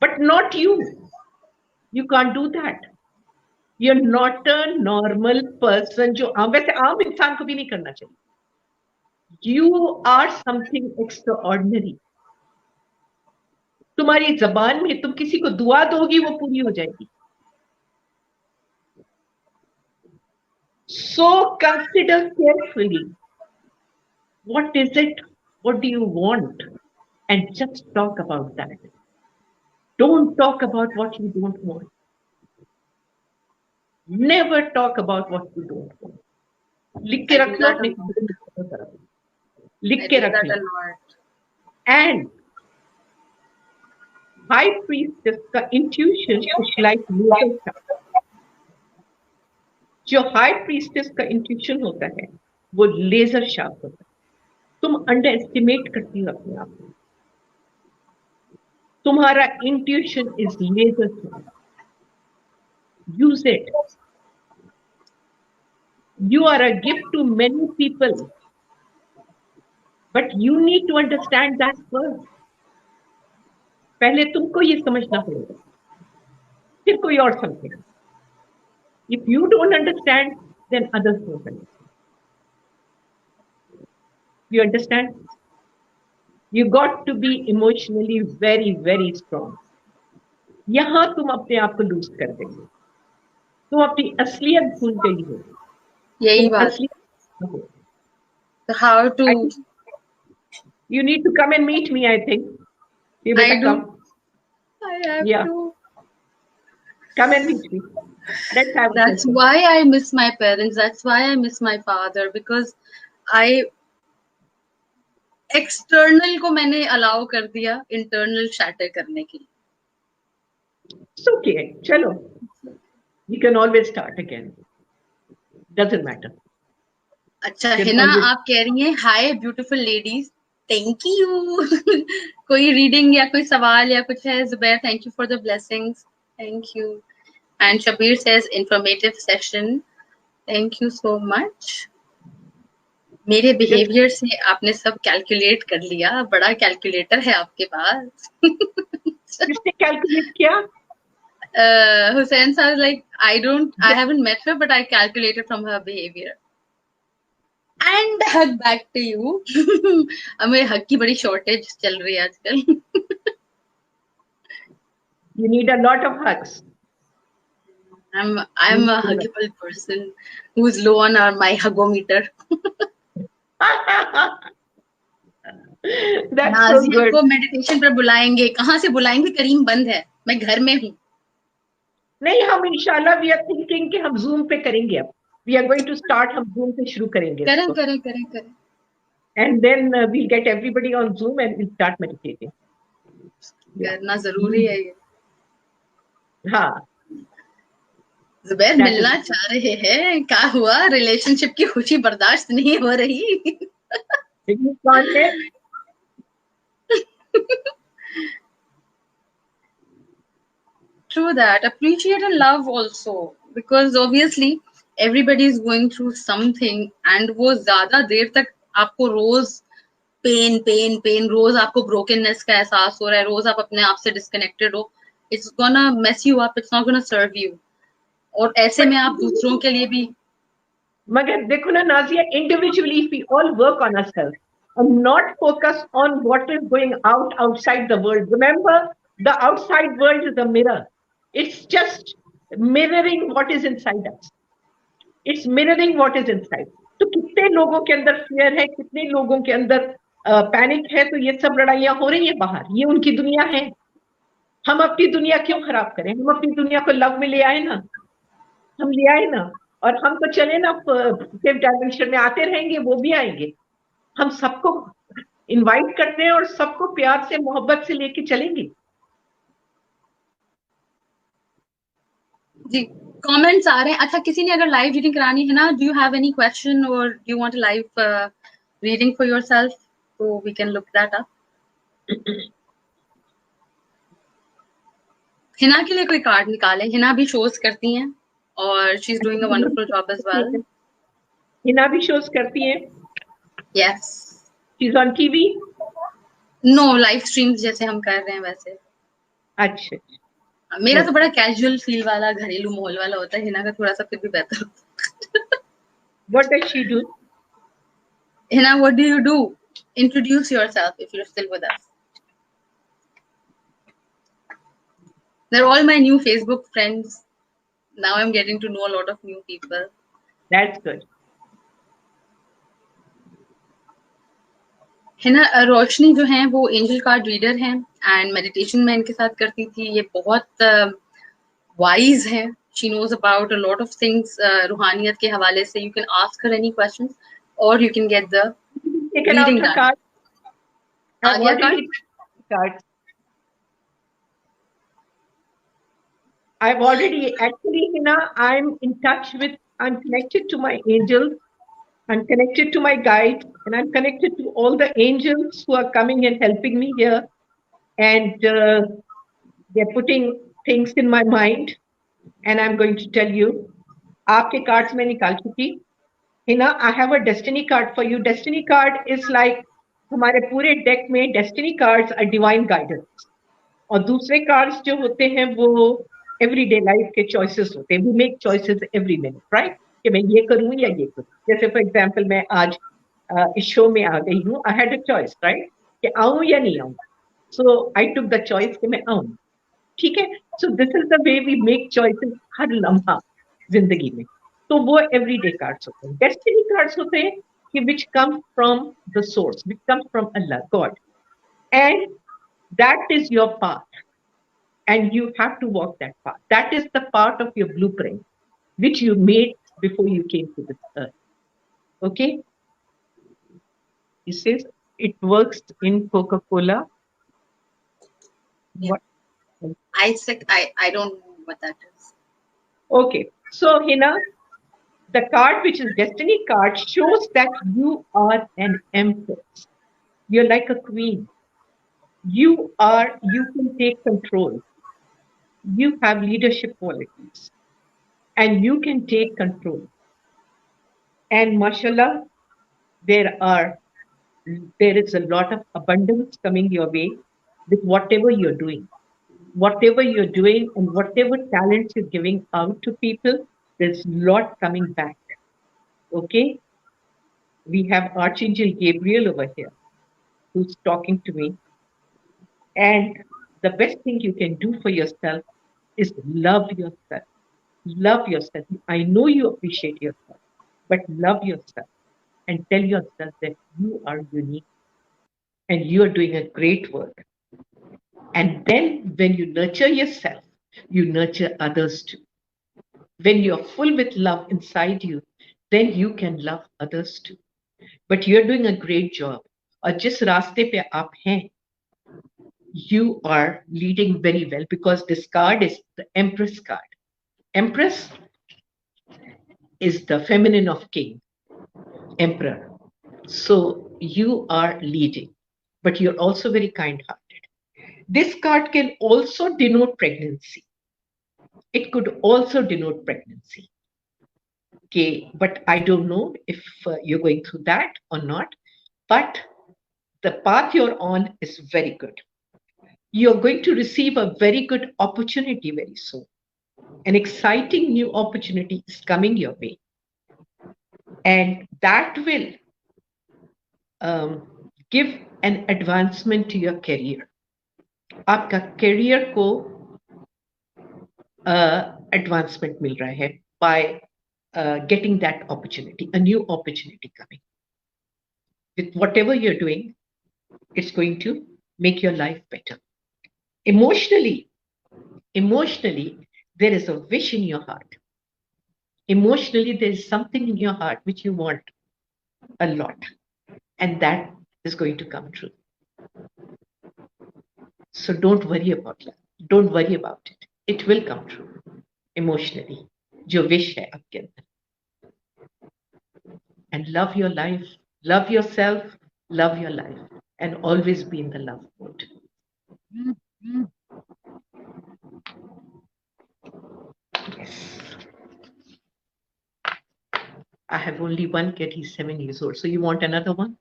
but not you. You can't do that. You're not a normal person. जो वैसे आम इंसान को भी नहीं करना चाहिए. You are something extraordinary. तुम्हारी जबान में तुम किसी को दुआ दोगी वो पूरी हो जाएगी. So consider carefully. What is it? What do you want? And just talk about that. Don't talk about what you don't want. Never talk about what you don't want. लिख के रख लो अपने तरफ. लिख के रख लो. And High Priestess का intuition is like laser sharp. जो High Priestess का intuition होता है वो लेजर शार्प होता है. तुम अंडर एस्टिमेट करती हो अपने आप को. तुम्हारा intuition is laser sharp. Use it. You are a gift to many people, but you need to understand that first. पहले तुमको ये समझना पड़ेगा, फिर कोई और समझेगा. If you don't understand, then others don't understand. You understand? You got to be emotionally very, very strong. यहां तुम अपने आप को लूज कर देंगे. तुम अपनी असलियत भूल गई हो. यही बात. How to? You need to come and meet me. I think you better come. I have Yeah. to. Come and meet me. That's why I miss my parents. That's why I miss my father, because I external को मैंने allow कर दिया internal shatter करने के लिए. It's okay. चलो, you can always start again. Doesn't matter. अच्छा हिना, आप कह रही हैं hi beautiful ladies, thank you. कोई रीडिंग या कोई सवाल या कुछ है? Zubair, thank you for the blessings, thank you. And Shabir says informative session, thank you so much. मेरे बिहेवियर से आपने सब कैलकुलेट कर लिया, बड़ा कैलकुलेटर है आपके पास. किसने कैलकुलेट किया? Hussain sir, like I haven't met her, but I calculated from her behavior. And hug back to you. हमें हग की बड़ी शॉर्टेज चल रही है आजकल. You need a lot of hugs. I'm a huggable person who's low on my hugometer. That's so good. को meditation पर बुलाएंगे, कहाँ से बुलाएंगे? करीम बंद है, मैं घर में हूँ. नहीं, हम इंशाल्लाह वी आर थिंकिंग कि हम जूम पे करेंगे. अब we are going to start, हम जूम पे शुरू करेंगे. करें. And then we'll get everybody on Zoom and we'll start meditating. करना जरूरी है ये. हाँ. जुबैर मिलना चाह रहे हैं, क्या हुआ? रिलेशनशिप की खुशी बर्दाश्त नहीं हो रही? कौन है? True that. Appreciate and love also, because obviously everybody is going through something, and वो ज्यादा देर तक आपको रोज पेन रोज आपको ब्रोकननेस का एहसास हो रहा है, रोज आप अपने आप से डिस्कनेक्टेड हो. It's gonna mess you up. It's not gonna serve you. और ऐसे में आप दूसरों के लिए भी. मगर देखो ना Nazia, individually if we all work on ourselves and not focus on what is going outside the world. Remember, the outside world is a mirror. It's just mirroring what is inside us. It's mirroring what is inside. तो कितने लोगों के अंदर fear है, कितने लोगों के अंदर पैनिक है, तो ये सब लड़ाइयां हो रही है बाहर. ये उनकी दुनिया है. हम अपनी दुनिया क्यों खराब करें? हम अपनी दुनिया को लव में ले आए ना, हम ले आए ना. और हम तो चले ना फिफ्थ डायमेंशन में, आते रहेंगे, वो भी आएंगे. हम सबको इनवाइट करते हैं और सबको प्यार से मोहब्बत से लेके चलेंगे. जी, कमेंट्स आ रहे हैं. अच्छा, किसी ने अगर लाइव रीडिंग करानी है ना, do you have any question or do you want a live reading for yourself, so we can look that up. Hina के लिए कोई कार्ड निकाले. हिना भी शोज करती हैं और she is doing a wonderful job as well. Hina भी शोज करती है. Yes. She is on TV. No, live streams जैसे हम कर रहे हैं वैसे. अच्छा. मेरा तो बड़ा कैजुअल फील वाला, घरेलू माहौल वाला होता है. हिना का थोड़ा सा फिर भी बेहतर होता है. What does she do? Hina, what do you do? Introduce yourself if you're still with us. They're all my new Facebook friends. Now I'm getting to know a lot of new people. That's good. Hina, रोशनी जो है वो angel card reader हैं and meditation में इनके साथ करती थी. ये बहुत वाइज है. She knows about a lot of things रूहानियत के हवाले से. You can ask her any questions और you can get the reading done. आ गया card? I've already, actually, Hina, I'm in touch with, I'm connected to my angels, I'm connected to my guides, and I'm connected to all the angels who are coming and helping me here. And they're putting things in my mind, and I'm going to tell you. Aapke cards mein nikal chuki. Hina, I have a destiny card for you. Destiny card is like, हमारे पूरे deck में destiny cards are divine guidance. और दूसरे cards जो होते हैं वो everyday life के choices होते हैं. We make choices every minute, right? कि मैं ये करूँ या ये करूँ. जैसे for example मैं आज इस show में आ गई हूँ. I had a choice, right? कि आऊँ या नहीं आऊँ. So I took the choice कि मैं आऊँ. ठीक है? So this is the way we make choices हर लम्हा जिंदगी में. तो वो everyday cards होते हैं. Destiny cards होते हैं कि which come from the source, which comes from Allah, God. And that is your path. And you have to walk that path. That is the part of your blueprint, which you made before you came to this earth. Okay? He says it works in Coca-Cola. Yeah. What? I don't know what that is. Okay. So, Hina, the card, which is Destiny card, shows that you are an empress. You're like a queen. You can take control. You have leadership qualities and you can take control. And mashallah, there are there is a lot of abundance coming your way with whatever you're doing. Whatever you're doing and whatever talents you're giving out to people, there's a lot coming back. Okay? We have Archangel Gabriel over here who's talking to me. And the best thing you can do for yourself is love yourself. Love yourself. I know you appreciate yourself, but love yourself and tell yourself that you are unique and you are doing a great work. And then when you nurture yourself, you nurture others too. When you're full with love inside you, then you can love others too. But you're doing a great job. और जिस रास्ते पे आप हैं, you are leading very well because this card is the Empress card. Empress is the feminine of king, emperor. So you are leading, but you're also very kind-hearted. This card can also denote pregnancy. It could also denote pregnancy. Okay, but I don't know if you're going through that or not. But the path you're on is very good. You're going to receive a very good opportunity very soon. An exciting new opportunity is coming your way. And that will give an advancement to your career. आपका career को advancement मिल रहा है by getting that opportunity, a new opportunity coming. With whatever you're doing, it's going to make your life better. Emotionally, there is a wish in your heart. Emotionally, there is something in your heart which you want a lot, and that is going to come true. So don't worry about that. Don't worry about it. It will come true emotionally. जो wish है आपके अंदर. And love your life, love yourself, love your life, and always be in the love mode. Yes. I have only one kid, he's 7 years old. So you want another one?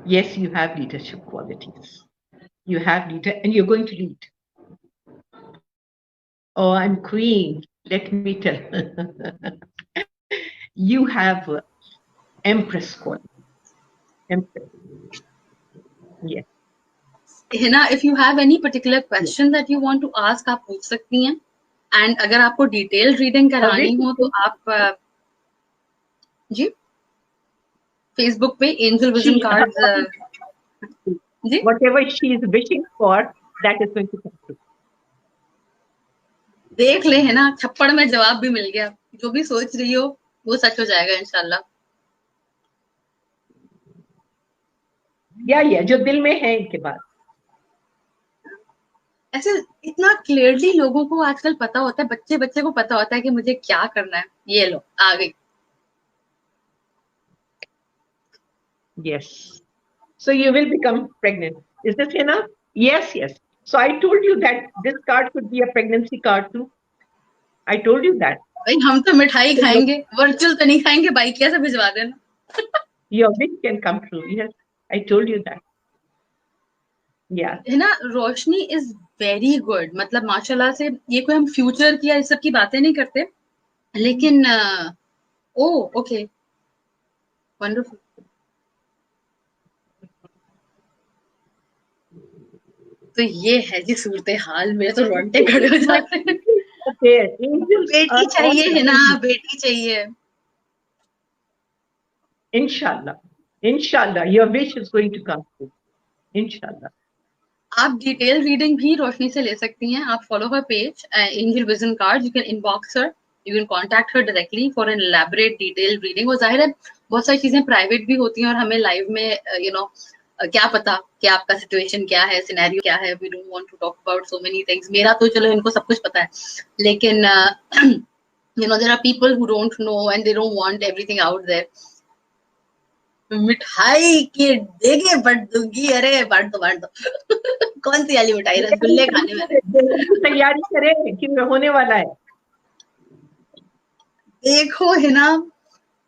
Yes, you have leadership qualities. You have leader, and you're going to lead. Oh, I'm queen. Let me tell. You have empress quality. Empress. Yes. Hina, if you have any particular question that you want to ask, आप पूछ सकती हैं. And अगर आपको detailed reading करानी हो तो आप जी Facebook पे Angel Vision cards ji whatever she is wishing for, that is going to come true. देख ले है ना, थप्पड़ में जवाब भी मिल गया. जो भी सोच रही हो वो सच हो जाएगा इंशाल्लाह. या जो दिल में है इनके बाद. ऐसे इतना क्लियरली लोगों को आजकल पता होता है, बच्चे को पता होता है कि मुझे क्या करना है. ये लो आ गई. Yes. So you will become pregnant. Is this enough? Yes, yes. So I told you that this card could be a pregnancy card too. I told you that. भाई हम तो मिठाई खाएंगे, वर्चुअल तो नहीं खाएंगे. भाई कैसे भिजवा देना. Your wish can come true. Yes, I told you that. Yeah. है ना, रोशनी इज वेरी गुड. मतलब माशाल्लाह से, ये कोई हम फ्यूचर की या इस सब की बातें नहीं करते, लेकिन ओके, वंडरफुल. तो ये है जी सूरत हाल. मेरे तो रोंगटे खड़े हो जाते हैं. बेटी चाहिए है ना, बेटी चाहिए. Inshallah, inshallah, your wish is going to come true. Inshallah. आप डिटेल रीडिंग भी रोशनी से ले सकती हैं. आप follow her page angel vision card, you can inbox her, you can contact her directly for an elaborate detail reading. वो जाहिर है बहुत सारी चीजें प्राइवेट भी होती हैं और हमें लाइव में क्या पता कि आपका सिचुएशन क्या है, सिनेरियो क्या है. We don't want to talk about so many things. मेरा तो चलो इनको सब कुछ पता है, लेकिन there are people who don't know and they don't want everything out there. मिठाई की देगे बट दूंगी, अरे बांट दो कौन सी वाली मिठाई? रसगुल्ले खाने वाले. तैयारी करें कि होने वाला है. देखो है ना,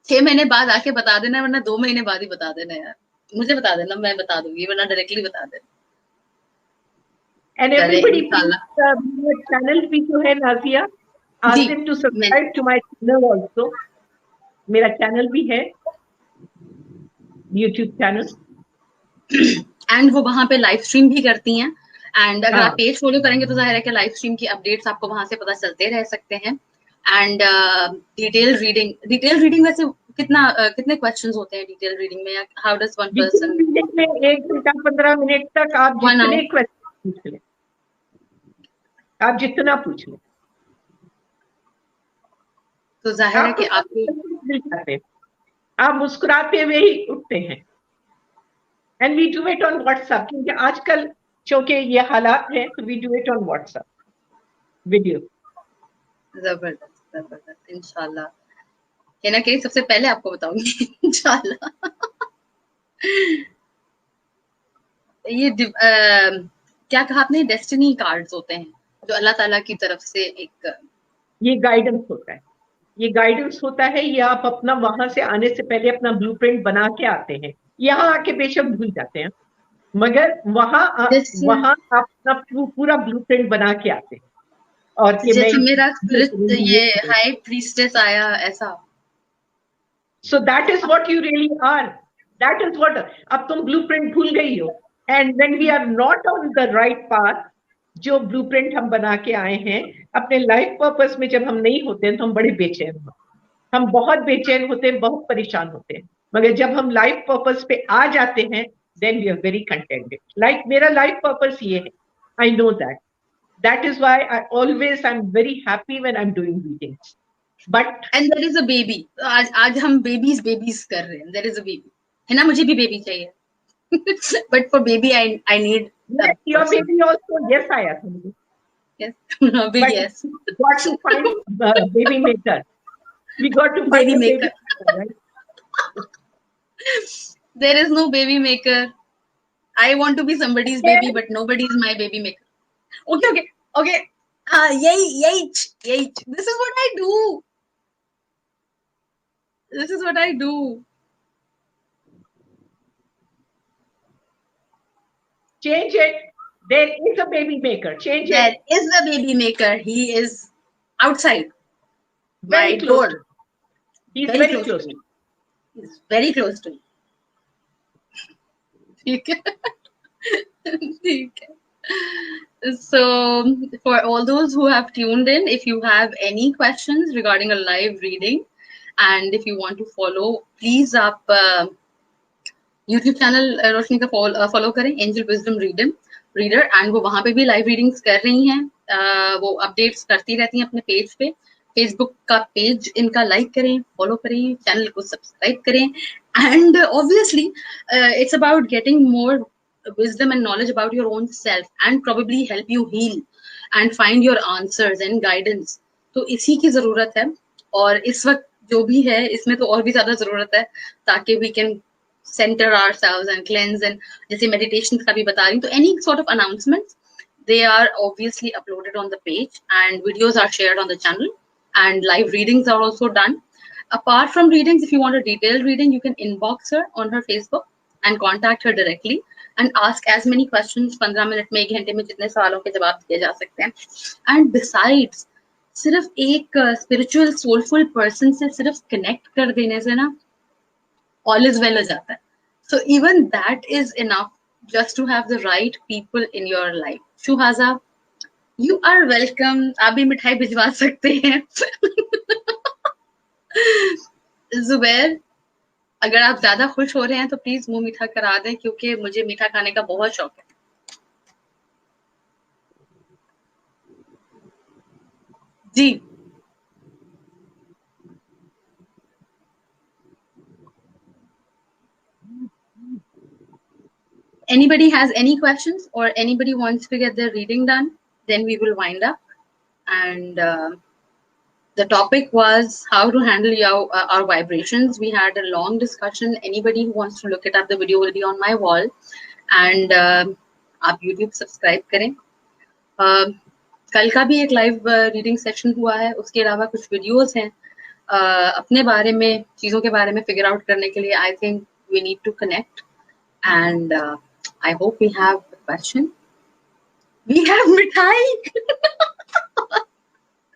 6 महीने बाद आके बता देना, वरना 2 महीने बाद ही बता देना यार. मुझे बता देना, मैं बता दूंगी, वरना डायरेक्टली बता देना. And everybody, channel भी जो है Nazia, ask them to subscribe to my channel also. मेरा चैनल भी है, YouTube चैनल, एंड वो वहां पे लाइव स्ट्रीम भी करती हैं. एंड अगर आप पेज फॉलो करेंगे तो जाहिर है कि लाइव स्ट्रीम की अपडेट्स आपको वहां से पता चलते रह सकते हैं. एंड डिटेल रीडिंग वैसे कितने क्वेश्चंस होते हैं डिटेल रीडिंग में? हाउ डज वन पर्सन में 1 घंटा 15 मिनट तक आप जितने क्वेश्चन पूछ लें, आप जितना पूछ लें, तो जाहिर है कि आपको आप मुस्कुराते हुए ही उठते हैं. And we do it on WhatsApp, क्योंकि आजकल चूंकि ये हालात हैं तो we do it on WhatsApp video. जबरदस्त इंशाल्लाह. है ना कि सबसे पहले आपको बताऊंगी इंशाल्लाह. ये क्या कहा आपने? डेस्टिनी कार्ड्स होते हैं जो अल्लाह ताला की तरफ से एक ये गाइडेंस होता है. ये गाइडेंस होता है. ये आप अपना वहां से आने से पहले अपना ब्लूप्रिंट बना के आते हैं. यहाँ आके बेशक भूल जाते हैं, मगर वहां आप अपना पूरा ब्लूप्रिंट बना के आते हैं. और जैसे मेरा स्पिरिट ये हाई प्रीस्टेस आया ऐसा. So that is what you really are. That is what. अब तुम ब्लूप्रिंट भूल गई हो. And when we are not on the right path, जो ब्लूप्रिंट हम बना के आए हैं अपने लाइफ पर्पस में, जब हम नहीं होते हैं तो हम बड़े बेचैन होते हैं. हम बहुत बेचैन होते हैं, बहुत परेशान होते हैं. मगर जब हम लाइफ पर्पस पे आ जाते हैं, then we are very contented. Like मेरा लाइफ पर्पस ये है. I know that. That is why I'm very happy when I'm doing readings. But and there is a baby. आज हम बेबीज कर रहे हैं. There is a baby, है ना? मुझे भी बेबी चाहिए. But for baby I need your baby also. Yes, आया था मुझे. Yes, no, big but yes. Got to find baby maker. We got to find baby maker. Right? There is no baby maker. I want to be somebody's baby, but nobody is my baby maker. Okay. Yay. This is what I do. Change it. There is a baby maker. Change it. There is a baby maker. He is outside. Very close. He's very close. He's very close to me. Okay. So for all those who have tuned in, if you have any questions regarding a live reading and if you want to follow, please आप YouTube channel रोशनी का follow करें, angel wisdom reader. And वो वहां पे भी live readings कर रही हैं. वो अपडेट्स करती रहती हैं अपने पेज पे. फेसबुक का पेज इनका लाइक करें, फॉलो करें, चैनल को सब्सक्राइब करें. And obviously it's about getting more wisdom and knowledge about your own self and probably help you heal and find your answers and guidance. तो इसी की जरूरत है. और इस वक्त जो भी है इसमें तो और भी ज्यादा जरूरत है, ताकि we can center ourselves and cleanse. And जैसे meditation का भी बता रही हूँ, तो any sort of announcements, they are obviously uploaded on the page and videos are shared on the channel and live readings are also done. Apart from readings, if you want a detailed reading, you can inbox her on her Facebook and contact her directly and ask as many questions. 15 minute में, 1 घंटे में जितने सवालों के जवाब दिए जा सकते हैं. And besides, सिर्फ एक स्पिरिचुअल सोलफुल पर्सन से सिर्फ कनेक्ट कर देने से ना all is well हो जाता है. So even that is enough just to have the right people in your life. Shuhaza, you are welcome. आप भी मिठाई भिजवा सकते हैं. जुबैर, अगर आप ज्यादा खुश हो रहे हैं तो प्लीज मुंह मीठा करा दें, क्योंकि मुझे मीठा खाने का बहुत शौक है. जी। Anybody has any questions or anybody wants to get their reading done, then we will wind up. And the topic was how to handle our vibrations. We had a long discussion. Anybody who wants to look it up, the video will be on my wall. And आप YouTube subscribe करें. कल का भी एक live reading session हुआ है, उसके अलावा कुछ वीडियोस हैं अपने बारे में, चीज़ों के बारे में फिगर आउट करने के लिए. I think we need to connect and I hope we have a question. We have mithai.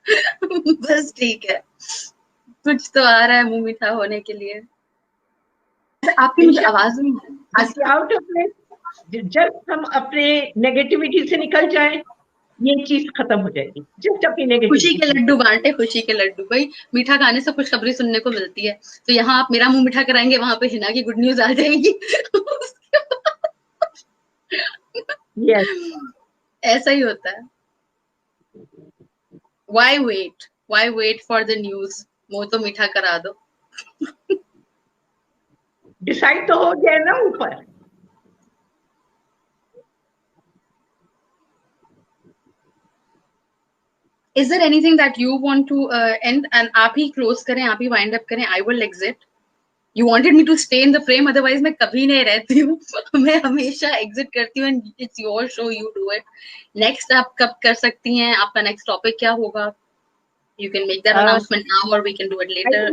बस ठीक है, कुछ तो आ रहा है मुंह मीठा होने के लिए. आपकी मुझे आवाज नहीं है. Out of place. जब हम अपने नेगेटिविटी से निकल जाएं, ये चीज खत्म हो जाएगी. जस्ट अपनी नेगेटिविटी. खुशी के लड्डू बांटे, खुशी के लड्डू. भाई मीठा खाने से खुशखबरी सुनने को मिलती है, तो यहाँ आप मेरा मुंह मीठा कराएंगे, वहां पे हिना की गुड न्यूज आ जाएगी. yes. ऐसा ही होता है. Why wait for the news? मुंह तो मीठा करा दो. डिसाइड तो हो गया ना ऊपर. Is there anything that you want to end? And आप ही close करें, आप ही wind up करें. I will exit. You wanted me to stay in the frame, otherwise मैं कभी नहीं रहती हूँ. मैं हमेशा exit करती हूँ. And it's your show, you do it. Next आप कब कर सकती हैं? आपका next topic क्या होगा? You can make that announcement now, or we can do it later.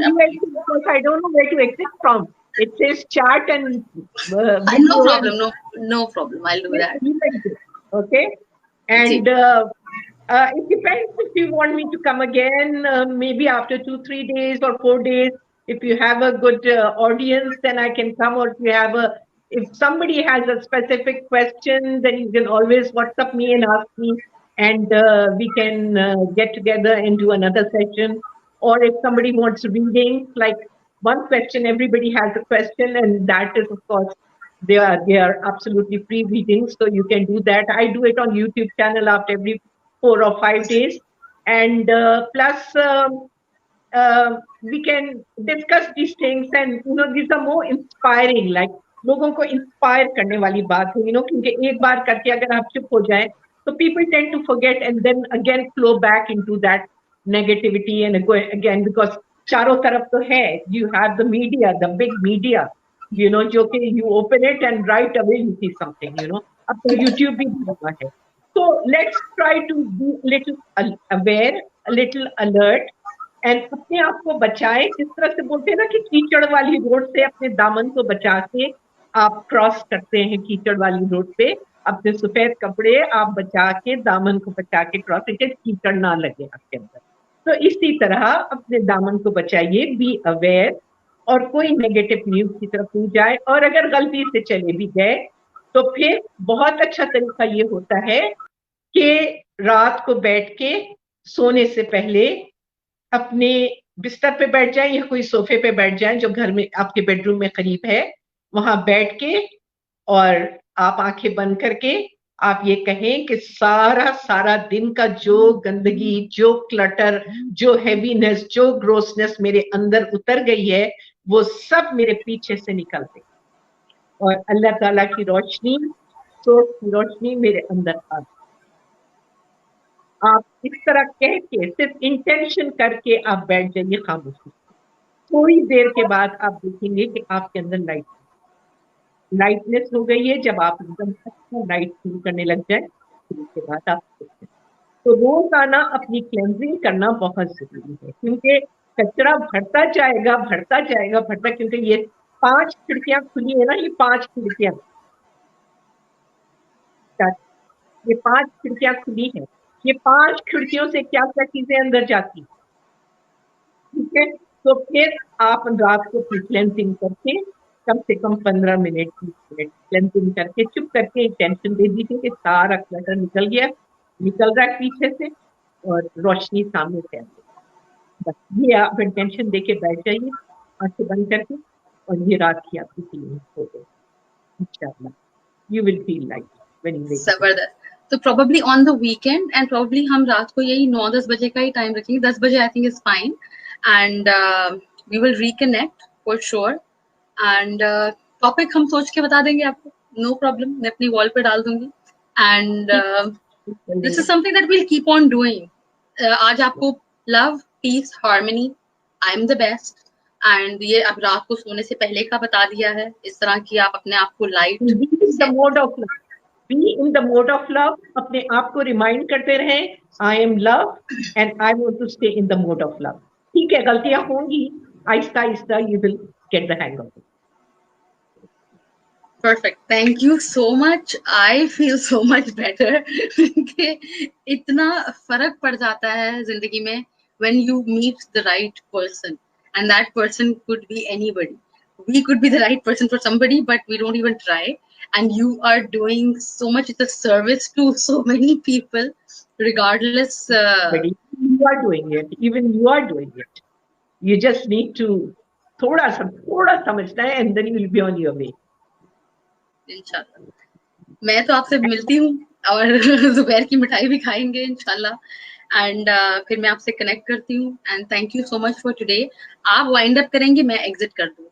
I don't know where to exit from. It says chat and no problem. No problem. I'll do that. Okay. And it depends if you want me to come again, maybe after 2-3 days or 4 days. If you have a good audience, then I can come. Or if somebody has a specific question, then you can always WhatsApp me and ask me, and we can get together and do another session. Or if somebody wants reading, like one question, everybody has a question, and that is, of course, they are absolutely free readings, so you can do that. I do it on YouTube channel after every 4 or 5 days, and plus we can discuss these things, and these are more inspiring, like लोगों को inspire करने वाली बात है, क्योंकि एक बार करके अगर आप चुप हो जाए, so people tend to forget and then again flow back into that negativity and go again, because चारों तरफ तो है. You have the media, the big media, जो कि you open it and right away you see something, अब तो YouTube भी हुआ है. So let's try to be a little aware, a little alert, and अपने आप को बचाए. जिस तरह से बोलते हैं ना कि कीचड़ वाली रोड से अपने दामन को बचा के आप क्रॉस करते हैं, कीचड़ वाली रोड पे अपने सफेद कपड़े आप बचा के, दामन को बचा के क्रॉस करके कीचड़ ना लगे आपके अंदर. तो इसी तरह अपने दामन को बचाइए, बी अवेयर, और कोई नेगेटिव न्यूज की तरफ नहीं जाए. और अगर गलती से चले भी गए तो फिर बहुत अच्छा तरीका ये होता है कि रात को बैठ के सोने से पहले अपने बिस्तर पे बैठ जाएं या कोई सोफे पे बैठ जाएं जो घर में आपके बेडरूम में करीब है, वहां बैठ के और आप आंखें बंद करके आप ये कहें कि सारा दिन का जो गंदगी, जो क्लटर, जो हैवीनेस, जो ग्रोसनेस मेरे अंदर उतर गई है, वो सब मेरे पीछे से निकल गई, और अल्लाह ताला की रोशनी, सोच की रोशनी मेरे अंदर आ गई. आप इस तरह कह के सिर्फ इंटेंशन करके आप बैठ जाइए खामोशी. थोड़ी देर के बाद आप देखेंगे कि आपके अंदर लाइटनेस हो गई है. जब आप एकदम अच्छा लाइट फील करने लग जाए, उसके बाद आप तो रोजाना अपनी क्लेंजिंग करना बहुत जरूरी है, क्योंकि कचरा भरता जाएगा, क्योंकि ये 5 खिड़कियां खुली है ना, ये 5 खिड़कियां, ये 5 खिड़कियां खुली है. ये 5 खिड़कियों से क्या क्या चीजें अंदर जाती, ठीक है. तो फिर आप रात को क्लेंजिंग करके कम से कम 15 मिनट 20 मिनट क्लेंजिंग करके चुप करके टेंशन दे दीजिए कि सारा क्लटर निकल रहा है पीछे से, और रोशनी सामने से आती है. बस ये आप टेंशन दे के बैठ जाइए आंखें बंद करके, और ये रात की आपकी फीलिंग हो गई. इंशाल्लाह you will feel like when you wake. जबरदस्त. तो probably on the weekend, and probably हम रात को यही 9-10 बजे का ही टाइम रखेंगे. 10 बजे I think is fine, and we will reconnect for sure. And topic हम सोच के बता देंगे आपको, नो प्रॉब्लम, मैं अपनी वॉल पे डाल दूंगी. And this is something that will keep on doing. आज आपको love, peace, harmony, I am the best, and ये अब रात को सोने से पहले का बता दिया है, इस तरह की आप अपने आप को light mode of love, be in the mode of love. अपने आप को रिमाइंड करते रहें, I am love and I want to stay in the mode of love. ठीक है, गलतियां होंगी, आहिस्ता आहिस्ता you will get the hang of it. Perfect. Thank you so much. I feel so much better. कि इतना फर्क पड़ जाता है जिंदगी में when you meet the right person, and that person could be anybody. We could be the right person for somebody, but we don't even try. And you are doing so much. It's a service to so many people, regardless. You are doing it. Even you are doing it. You just need to थोड़ा समझना है, and then you will be on your way. इंशाल्लाह. मैं तो आपसे मिलती हूँ और जुबैर की मिठाई भी खाएंगे इंशाल्लाह. एंड फिर मैं आपसे कनेक्ट करती हूँ. And thank you so much for today. आप वाइंड अप करेंगे, मैं एग्जिट कर दूँ.